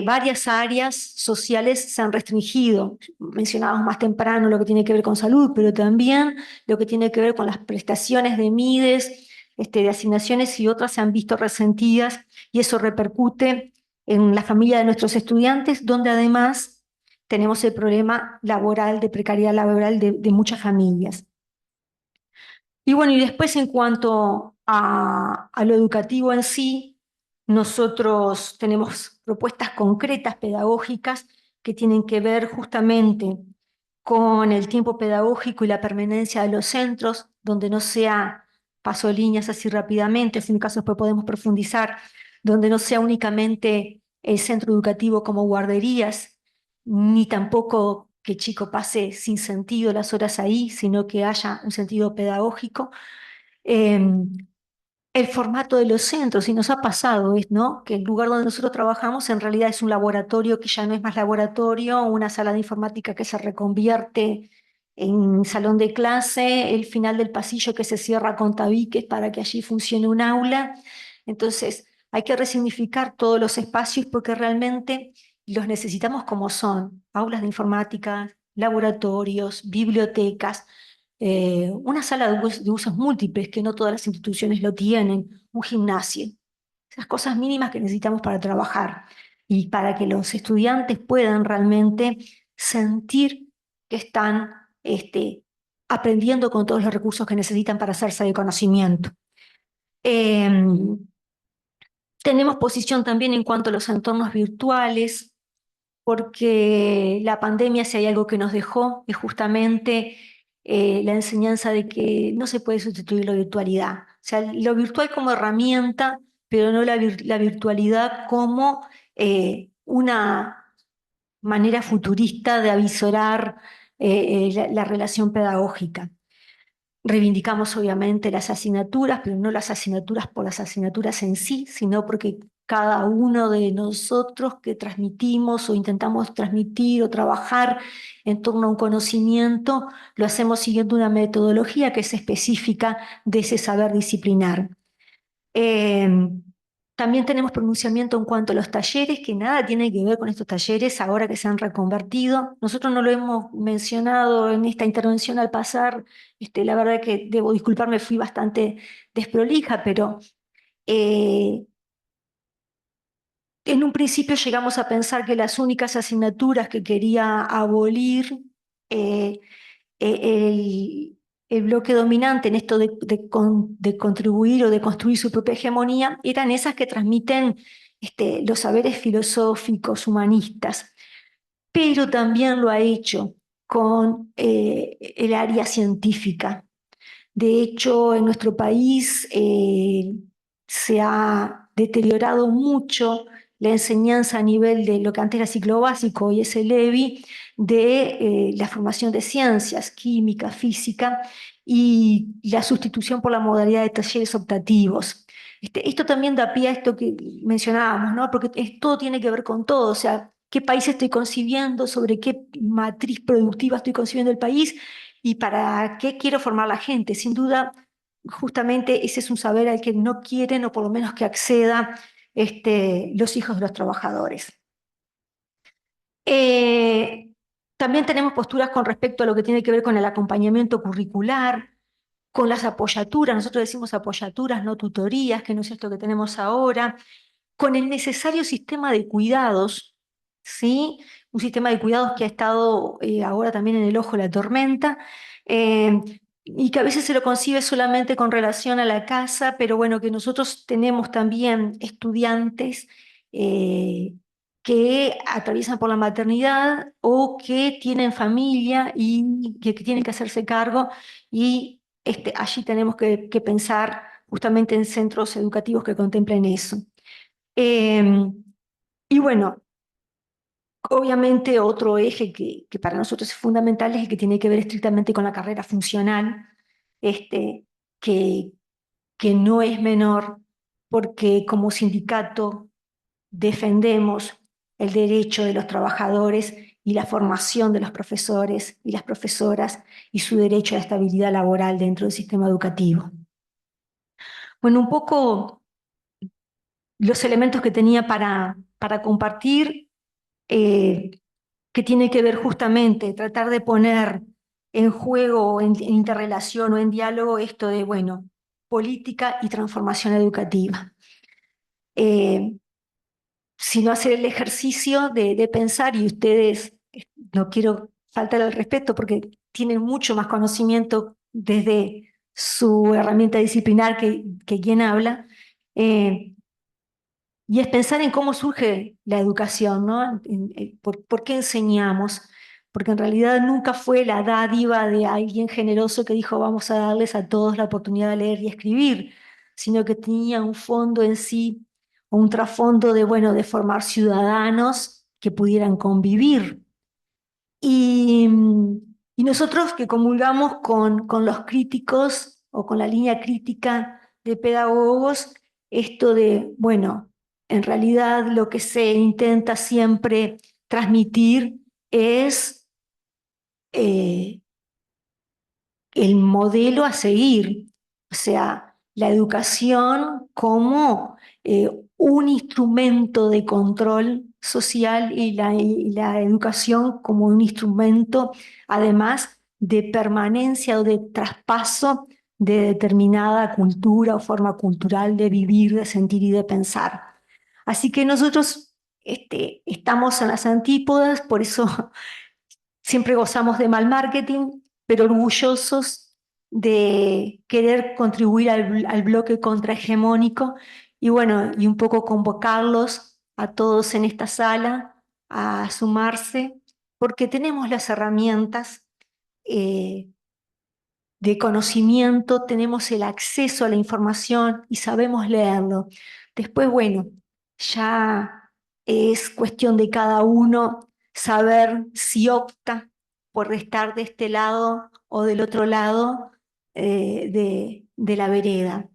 varias áreas sociales se han restringido. Mencionábamos más temprano lo que tiene que ver con salud, pero también lo que tiene que ver con las prestaciones de MIDES, de asignaciones y otras se han visto resentidas y eso repercute en la familia de nuestros estudiantes, donde además tenemos el problema laboral, de precariedad laboral de muchas familias. Y bueno, y después en cuanto a lo educativo en sí, nosotros tenemos propuestas concretas pedagógicas que tienen que ver justamente con el tiempo pedagógico y la permanencia de los centros, donde no sea paso líneas así rápidamente, si en caso después podemos profundizar, donde no sea únicamente el centro educativo como guarderías, ni tampoco que el chico pase sin sentido las horas ahí, sino que haya un sentido pedagógico. Eh, el formato de los centros, y nos ha pasado, ¿no? Que el lugar donde nosotros trabajamos en realidad es un laboratorio que ya no es más laboratorio, una sala de informática que se reconvierte en salón de clase, el final del pasillo que se cierra con tabiques para que allí funcione un aula. Entonces, hay que resignificar todos los espacios porque realmente los necesitamos como son: aulas de informática, laboratorios, bibliotecas, una sala de usos múltiples, que no todas las instituciones lo tienen, un gimnasio, esas cosas mínimas que necesitamos para trabajar y para que los estudiantes puedan realmente sentir que están aprendiendo con todos los recursos que necesitan para hacerse de conocimiento. Tenemos posición también en cuanto a los entornos virtuales, porque la pandemia, si hay algo que nos dejó, es justamente la enseñanza de que no se puede sustituir la virtualidad. O sea, lo virtual como herramienta, pero no la virtualidad como una manera futurista de avisorar la relación pedagógica. Reivindicamos obviamente las asignaturas, pero no las asignaturas por las asignaturas en sí, sino porque cada uno de nosotros que transmitimos o intentamos transmitir o trabajar en torno a un conocimiento, lo hacemos siguiendo una metodología que es específica de ese saber disciplinar. Eh, También tenemos pronunciamiento en cuanto a los talleres, que nada tiene que ver con estos talleres ahora que se han reconvertido. Nosotros no lo hemos mencionado en esta intervención al pasar. La verdad que debo disculparme, fui bastante desprolija, pero eh, en un principio llegamos a pensar que las únicas asignaturas que quería abolir eh, el bloque dominante en esto de contribuir o de construir su propia hegemonía eran esas que transmiten los saberes filosóficos, humanistas, pero también lo ha hecho con el área científica. De hecho, en nuestro país se ha deteriorado mucho la enseñanza a nivel de lo que antes era ciclo básico y es el EBI, de la formación de ciencias, química, física, y la sustitución por la modalidad de talleres optativos. Esto también da pie a esto que mencionábamos, ¿no? Porque todo tiene que ver con todo. O sea, qué país estoy concibiendo, sobre qué matriz productiva estoy concibiendo el país y para qué quiero formar la gente. Sin duda, justamente ese es un saber al que no quieren o por lo menos que acceda los hijos de los trabajadores. Eh, También tenemos posturas con respecto a lo que tiene que ver con el acompañamiento curricular, con las apoyaturas, nosotros decimos apoyaturas, no tutorías, que no es esto que tenemos ahora, con el necesario sistema de cuidados, ¿sí? Un sistema de cuidados que ha estado ahora también en el ojo de la tormenta, eh, y que a veces se lo concibe solamente con relación a la casa, pero bueno, que nosotros tenemos también estudiantes eh, que atraviesan por la maternidad o que tienen familia y que tienen que hacerse cargo y allí tenemos que pensar justamente en centros educativos que contemplen eso. Eh, y bueno, obviamente otro eje que para nosotros es fundamental es el que tiene que ver estrictamente con la carrera funcional, este, que, que no es menor porque como sindicato defendemos el derecho de los trabajadores y la formación de los profesores y las profesoras y su derecho a la estabilidad laboral dentro del sistema educativo. Bueno, un poco los elementos que tenía para compartir, eh, que tiene que ver justamente tratar de poner en juego, en interrelación o en diálogo esto de, bueno, política y transformación educativa. Eh, Sino hacer el ejercicio de pensar, y ustedes, no quiero faltar al respeto porque tienen mucho más conocimiento desde su herramienta disciplinar que quien habla, eh, y es pensar en cómo surge la educación, ¿no? ¿Por qué enseñamos? Porque en realidad nunca fue la dádiva de alguien generoso que dijo vamos a darles a todos la oportunidad de leer y escribir, sino que tenía un fondo en sí, un trasfondo de, bueno, de formar ciudadanos que pudieran convivir. Y, y nosotros que comulgamos con los críticos o con la línea crítica de pedagogos, esto de, bueno, en realidad lo que se intenta siempre transmitir es eh, el modelo a seguir, o sea, la educación como un instrumento de control social y la educación como un instrumento, además, de permanencia o de traspaso de determinada cultura o forma cultural de vivir, de sentir y de pensar. Así que nosotros estamos en las antípodas, por eso siempre gozamos de mal marketing, pero orgullosos de querer contribuir al bloque contrahegemónico y bueno, y un poco convocarlos a todos en esta sala a sumarse, porque tenemos las herramientas eh, de conocimiento, tenemos el acceso a la información y sabemos leerlo. Después, bueno, ya es cuestión de cada uno saber si opta por estar de este lado o del otro lado de la vereda.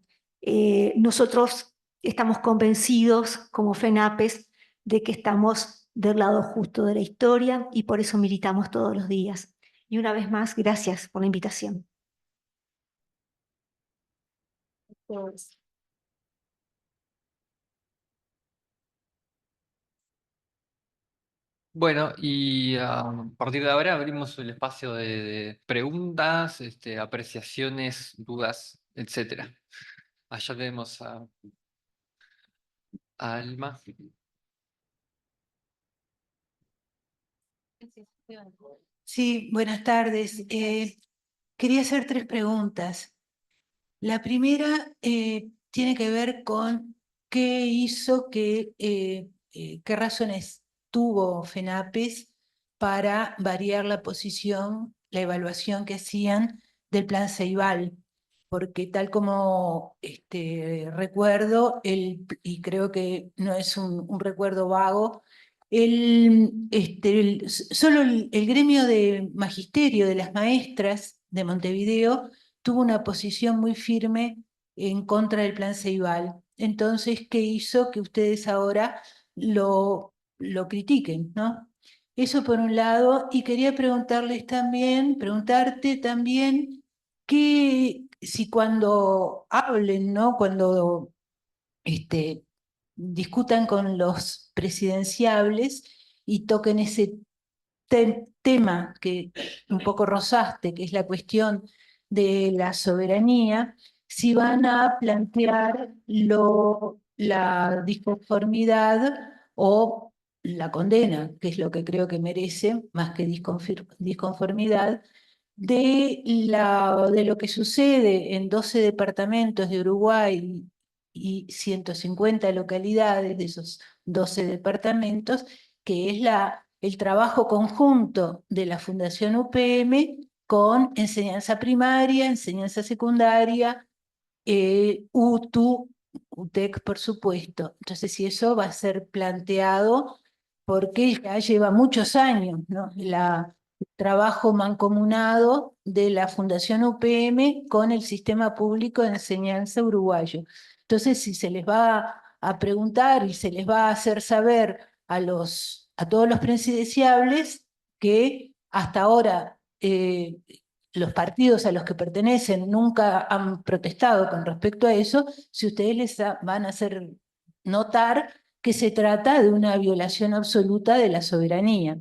Nosotros estamos convencidos como FENAPES de que estamos del lado justo de la historia y por eso militamos todos los días. Y una vez más, gracias por la invitación. Pues, Bueno, y a partir de ahora abrimos el espacio de preguntas, apreciaciones, dudas, etcétera. Allá tenemos a Alma. Sí, buenas tardes. Quería hacer tres preguntas. La primera tiene que ver con qué hizo qué razones tuvo FENAPES para variar la posición, la evaluación que hacían del plan Ceibal, porque tal como recuerdo, y creo que no es un recuerdo vago, solo el gremio de magisterio de las maestras de Montevideo tuvo una posición muy firme en contra del plan Ceibal. Entonces, ¿qué hizo que ustedes ahora lo critiquen, ¿no? Eso por un lado, y quería preguntarte también que si cuando hablen, ¿no? Cuando discutan con los presidenciables y toquen ese tema que un poco rozaste, que es la cuestión de la soberanía, si van a plantear la disconformidad o la condena, que es lo que creo que merece, más que disconformidad, de lo que sucede en 12 departamentos de Uruguay y 150 localidades de esos 12 departamentos, que es el trabajo conjunto de la Fundación UPM con enseñanza primaria, enseñanza secundaria, UTU, UTEC, por supuesto. Entonces, si eso va a ser planteado, porque ya lleva muchos años, ¿no? El trabajo mancomunado de la Fundación UPM con el sistema público de enseñanza uruguayo. Entonces, si se les va a preguntar y se les va a hacer saber a todos los presidenciables que hasta ahora los partidos a los que pertenecen nunca han protestado con respecto a eso, si ustedes van a hacer notar que se trata de una violación absoluta de la soberanía.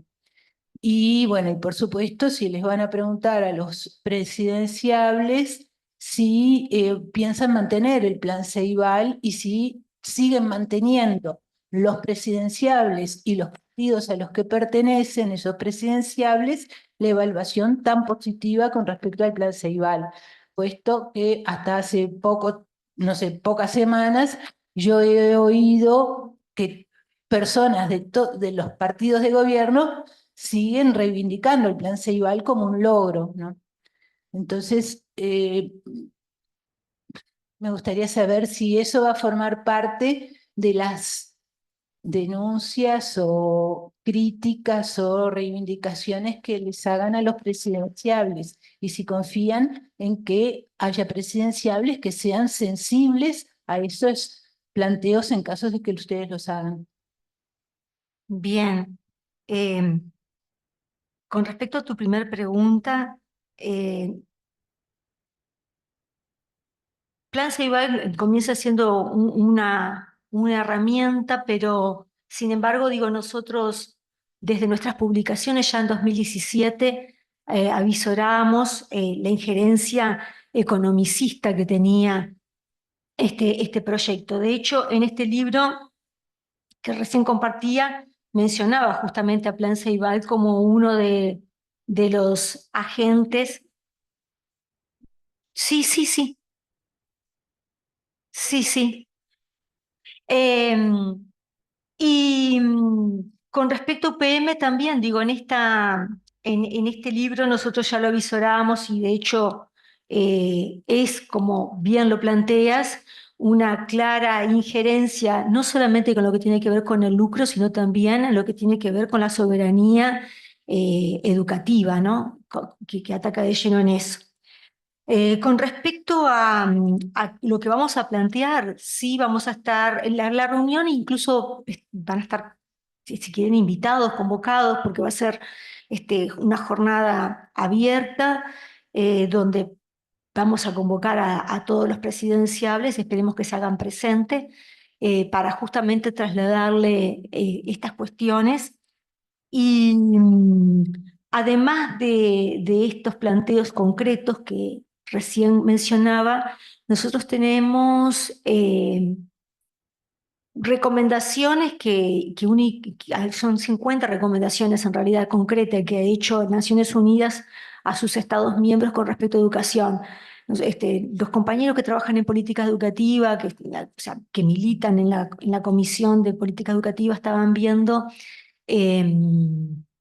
Y bueno, y por supuesto, si les van a preguntar a los presidenciables si piensan mantener el plan Ceibal y si siguen manteniendo los presidenciables y los partidos a los que pertenecen esos presidenciables la evaluación tan positiva con respecto al plan Ceibal, puesto que hasta hace poco, no sé, pocas semanas, yo he oído que personas de los partidos de gobierno siguen reivindicando el plan Ceibal como un logro, ¿no? Entonces, me gustaría saber si eso va a formar parte de las denuncias o críticas o reivindicaciones que les hagan a los presidenciables y si confían en que haya presidenciables que sean sensibles a esos planteos en caso de que ustedes los hagan. Bien. Con respecto a tu primera pregunta, Plan Ceibal comienza siendo una herramienta, pero sin embargo, digo, nosotros desde nuestras publicaciones ya en 2017 avisorábamos la injerencia economicista que tenía este proyecto. De hecho, en este libro que recién compartía, mencionaba justamente a Plan Ceibal como uno de los agentes. Sí, sí, sí, sí, sí. Em, y con respecto a UPM también, digo, en este libro nosotros ya lo avisorábamos y de hecho es, como bien lo planteas, una clara injerencia, no solamente con lo que tiene que ver con el lucro, sino también en lo que tiene que ver con la soberanía educativa, ¿no? Que ataca de lleno en eso. Con respecto a lo que vamos a plantear, sí vamos a estar en la reunión, incluso van a estar, si quieren, invitados, convocados, porque va a ser una jornada abierta donde vamos a convocar a todos los presidenciables, esperemos que se hagan presentes, para justamente trasladarle estas cuestiones. Y además de estos planteos concretos que recién mencionaba, nosotros tenemos recomendaciones son 50 recomendaciones en realidad concretas que ha hecho Naciones Unidas a sus Estados miembros con respecto a educación. Los compañeros que trabajan en política educativa, o sea, que militan en la Comisión de Política Educativa, estaban viendo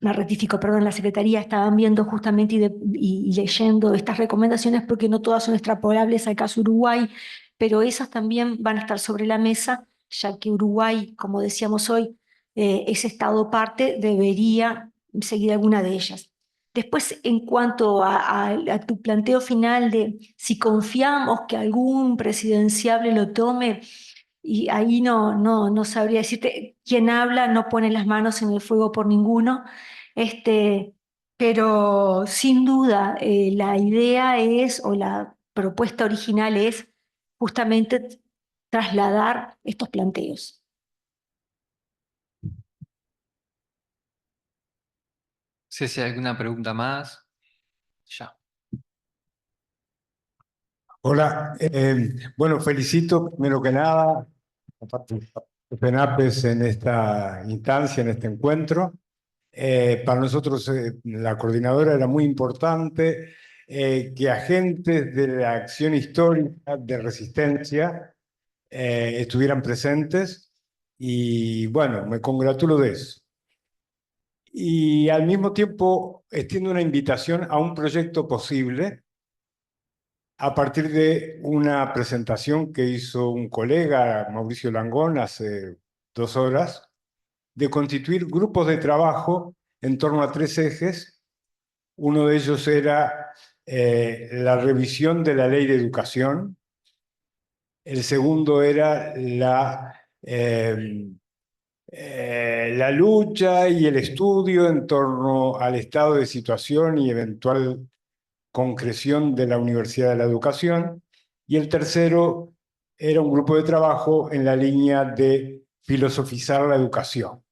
me rectifico, perdón, la Secretaría estaban viendo justamente y leyendo estas recomendaciones porque no todas son extrapolables al caso Uruguay, pero esas también van a estar sobre la mesa, ya que Uruguay, como decíamos hoy, es Estado parte, debería seguir alguna de ellas. Después, en cuanto a tu planteo final de si confiamos que algún presidenciable lo tome, y ahí no sabría decirte, quien habla no pone las manos en el fuego por ninguno, este, pero sin duda la idea es, o la propuesta original es justamente trasladar estos planteos. No sé si hay alguna pregunta más. Ya. Hola, bueno, felicito primero que nada a FENAPES en esta instancia, en este encuentro. Para nosotros la coordinadora era muy importante que agentes de la acción histórica de resistencia estuvieran presentes y bueno, me congratulo de eso. Y al mismo tiempo extiendo una invitación a un proyecto posible a partir de una presentación que hizo un colega, Mauricio Langón, hace 2 horas, de constituir grupos de trabajo en torno a 3 ejes. Uno de ellos era la revisión de la ley de educación. El segundo era la lucha y el estudio en torno al estado de situación y eventual concreción de la Universidad de la Educación, y el tercero era un grupo de trabajo en la línea de filosofizar la educación.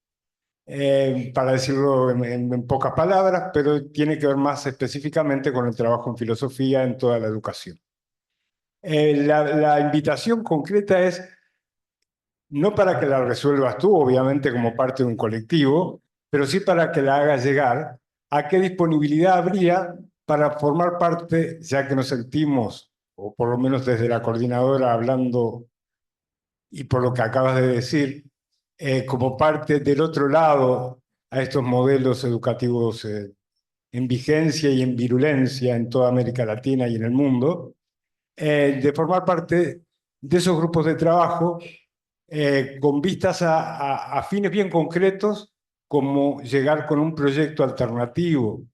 Para decirlo en pocas palabras, pero tiene que ver más específicamente con el trabajo en filosofía en toda la educación. La invitación concreta es no para que la resuelvas tú, obviamente como parte de un colectivo, pero sí para que la hagas llegar a qué disponibilidad habría para formar parte, ya que nos sentimos, o por lo menos desde la coordinadora hablando y por lo que acabas de decir, como parte del otro lado a estos modelos educativos en vigencia y en virulencia en toda América Latina y en el mundo, de formar parte de esos grupos de trabajo con vistas a fines bien concretos, como llegar con un proyecto alternativo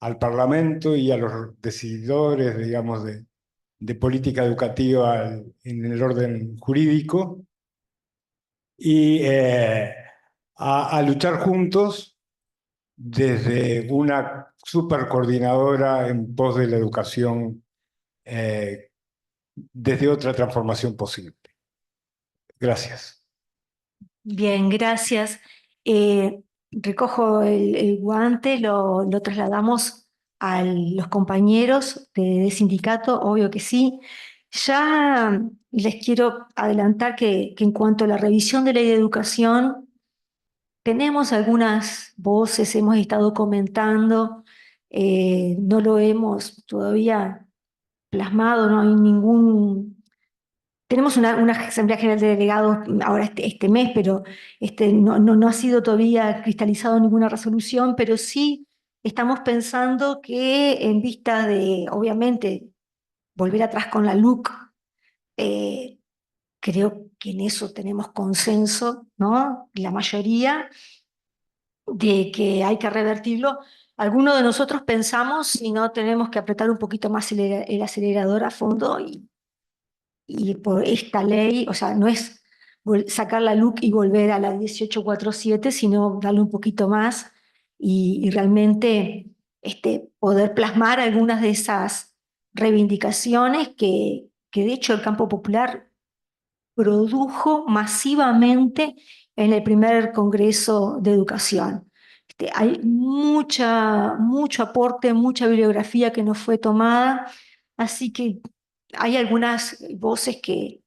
al Parlamento y a los decididores, digamos, de política educativa en el orden jurídico, y a luchar juntos desde una supercoordinadora en pos de la educación desde otra transformación posible. Gracias. Bien, gracias. Recojo el guante, lo trasladamos a los compañeros de sindicato, obvio que sí. Ya les quiero adelantar que en cuanto a la revisión de ley de educación, tenemos algunas voces, hemos estado comentando, no lo hemos todavía plasmado, no hay ningún. Tenemos una Asamblea General de Delegados ahora este mes, pero no ha sido todavía cristalizado ninguna resolución, pero sí estamos pensando que en vista de, obviamente, volver atrás con la LUC, eh, creo que en eso tenemos consenso, ¿no? La mayoría, de que hay que revertirlo. Algunos de nosotros pensamos si no tenemos que apretar un poquito más el acelerador a fondo y por esta ley, o sea, no es sacar la LUC y volver a la 1847, sino darle un poquito más y realmente poder plasmar algunas de esas reivindicaciones que de hecho el campo popular produjo masivamente en el primer Congreso de Educación. Hay mucho aporte, mucha bibliografía que no fue tomada, así que hay algunas voces que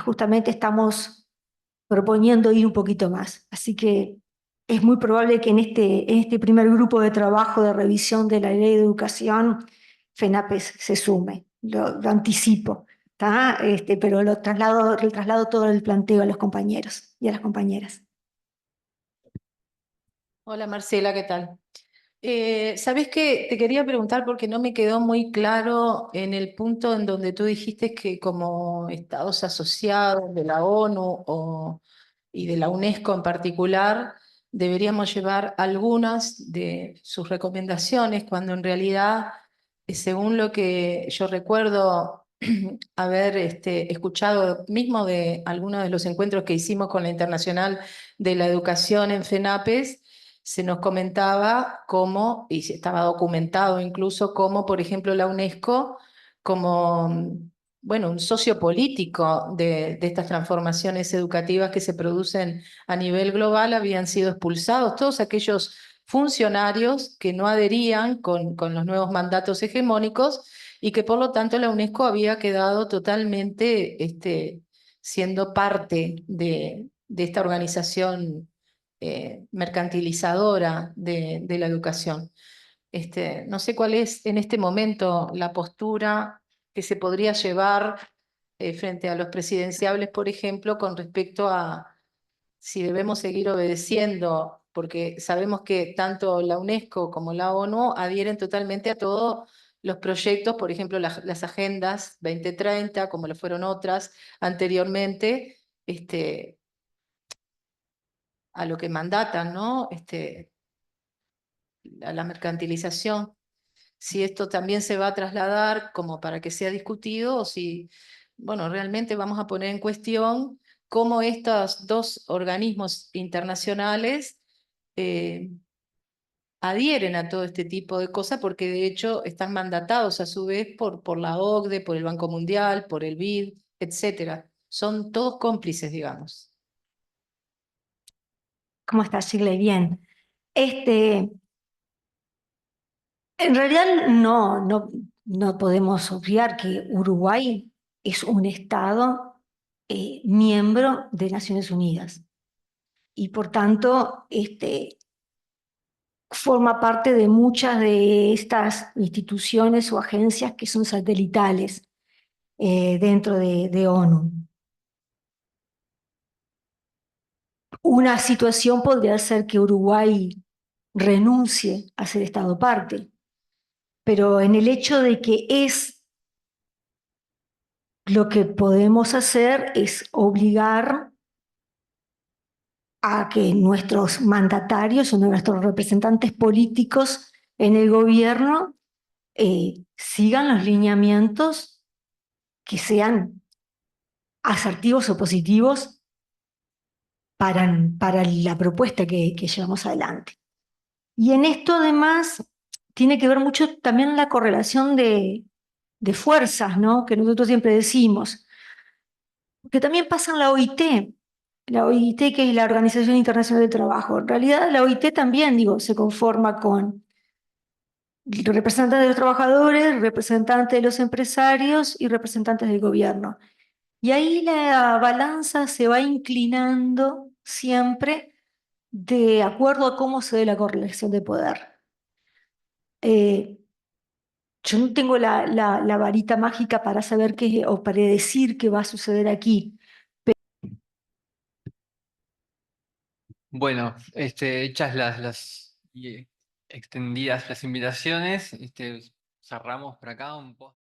justamente estamos proponiendo ir un poquito más. Así que es muy probable que en este primer grupo de trabajo de revisión de la ley de educación, FENAPES se sume, lo anticipo. ¿Tá? Pero le traslado todo el planteo a los compañeros y a las compañeras. Hola Marcela, ¿qué tal? ¿Sabés qué? Te quería preguntar porque no me quedó muy claro en el punto en donde tú dijiste que como estados asociados de la ONU y de la UNESCO en particular, deberíamos llevar algunas de sus recomendaciones, cuando en realidad, según lo que yo recuerdo haber escuchado mismo de algunos de los encuentros que hicimos con la Internacional de la Educación en FENAPES, se nos comentaba cómo, y se estaba documentado incluso, cómo, por ejemplo, la UNESCO, como, bueno, un socio político de estas transformaciones educativas que se producen a nivel global, habían sido expulsados todos aquellos funcionarios que no adherían con los nuevos mandatos hegemónicos y que por lo tanto la UNESCO había quedado totalmente siendo parte de esta organización mercantilizadora de la educación. No sé cuál es en este momento la postura que se podría llevar frente a los presidenciables, por ejemplo, con respecto a si debemos seguir obedeciendo, porque sabemos que tanto la UNESCO como la ONU adhieren totalmente a todos los proyectos, por ejemplo, las agendas 2030, como lo fueron otras anteriormente, a lo que mandatan, ¿no? A la mercantilización. Si esto también se va a trasladar como para que sea discutido o si, bueno, realmente vamos a poner en cuestión cómo estos dos organismos internacionales eh, adhieren a todo este tipo de cosas, porque de hecho están mandatados a su vez por la OCDE, por el Banco Mundial, por el BID, etcétera. Son todos cómplices, digamos. ¿Cómo estás, Shirley? Bien. Este, en realidad no podemos obviar que Uruguay es un Estado miembro de Naciones Unidas y por tanto forma parte de muchas de estas instituciones o agencias que son satelitales dentro de ONU. Una situación podría ser que Uruguay renuncie a ser Estado parte, pero en el hecho de que es lo que podemos hacer es obligar a que nuestros mandatarios o nuestros representantes políticos en el gobierno sigan los lineamientos que sean asertivos o positivos para la propuesta que llevamos adelante. Y en esto además tiene que ver mucho también la correlación de fuerzas, ¿no? Que nosotros siempre decimos, que también pasa en la OIT que es la Organización Internacional del Trabajo. En realidad la OIT también, digo, se conforma con representantes de los trabajadores, representantes de los empresarios y representantes del gobierno. Y ahí la balanza se va inclinando siempre de acuerdo a cómo se dé la correlación de poder. Yo no tengo la varita mágica para saber qué o para decir qué va a suceder aquí. Bueno, hechas las extendidas las invitaciones, cerramos por acá un post.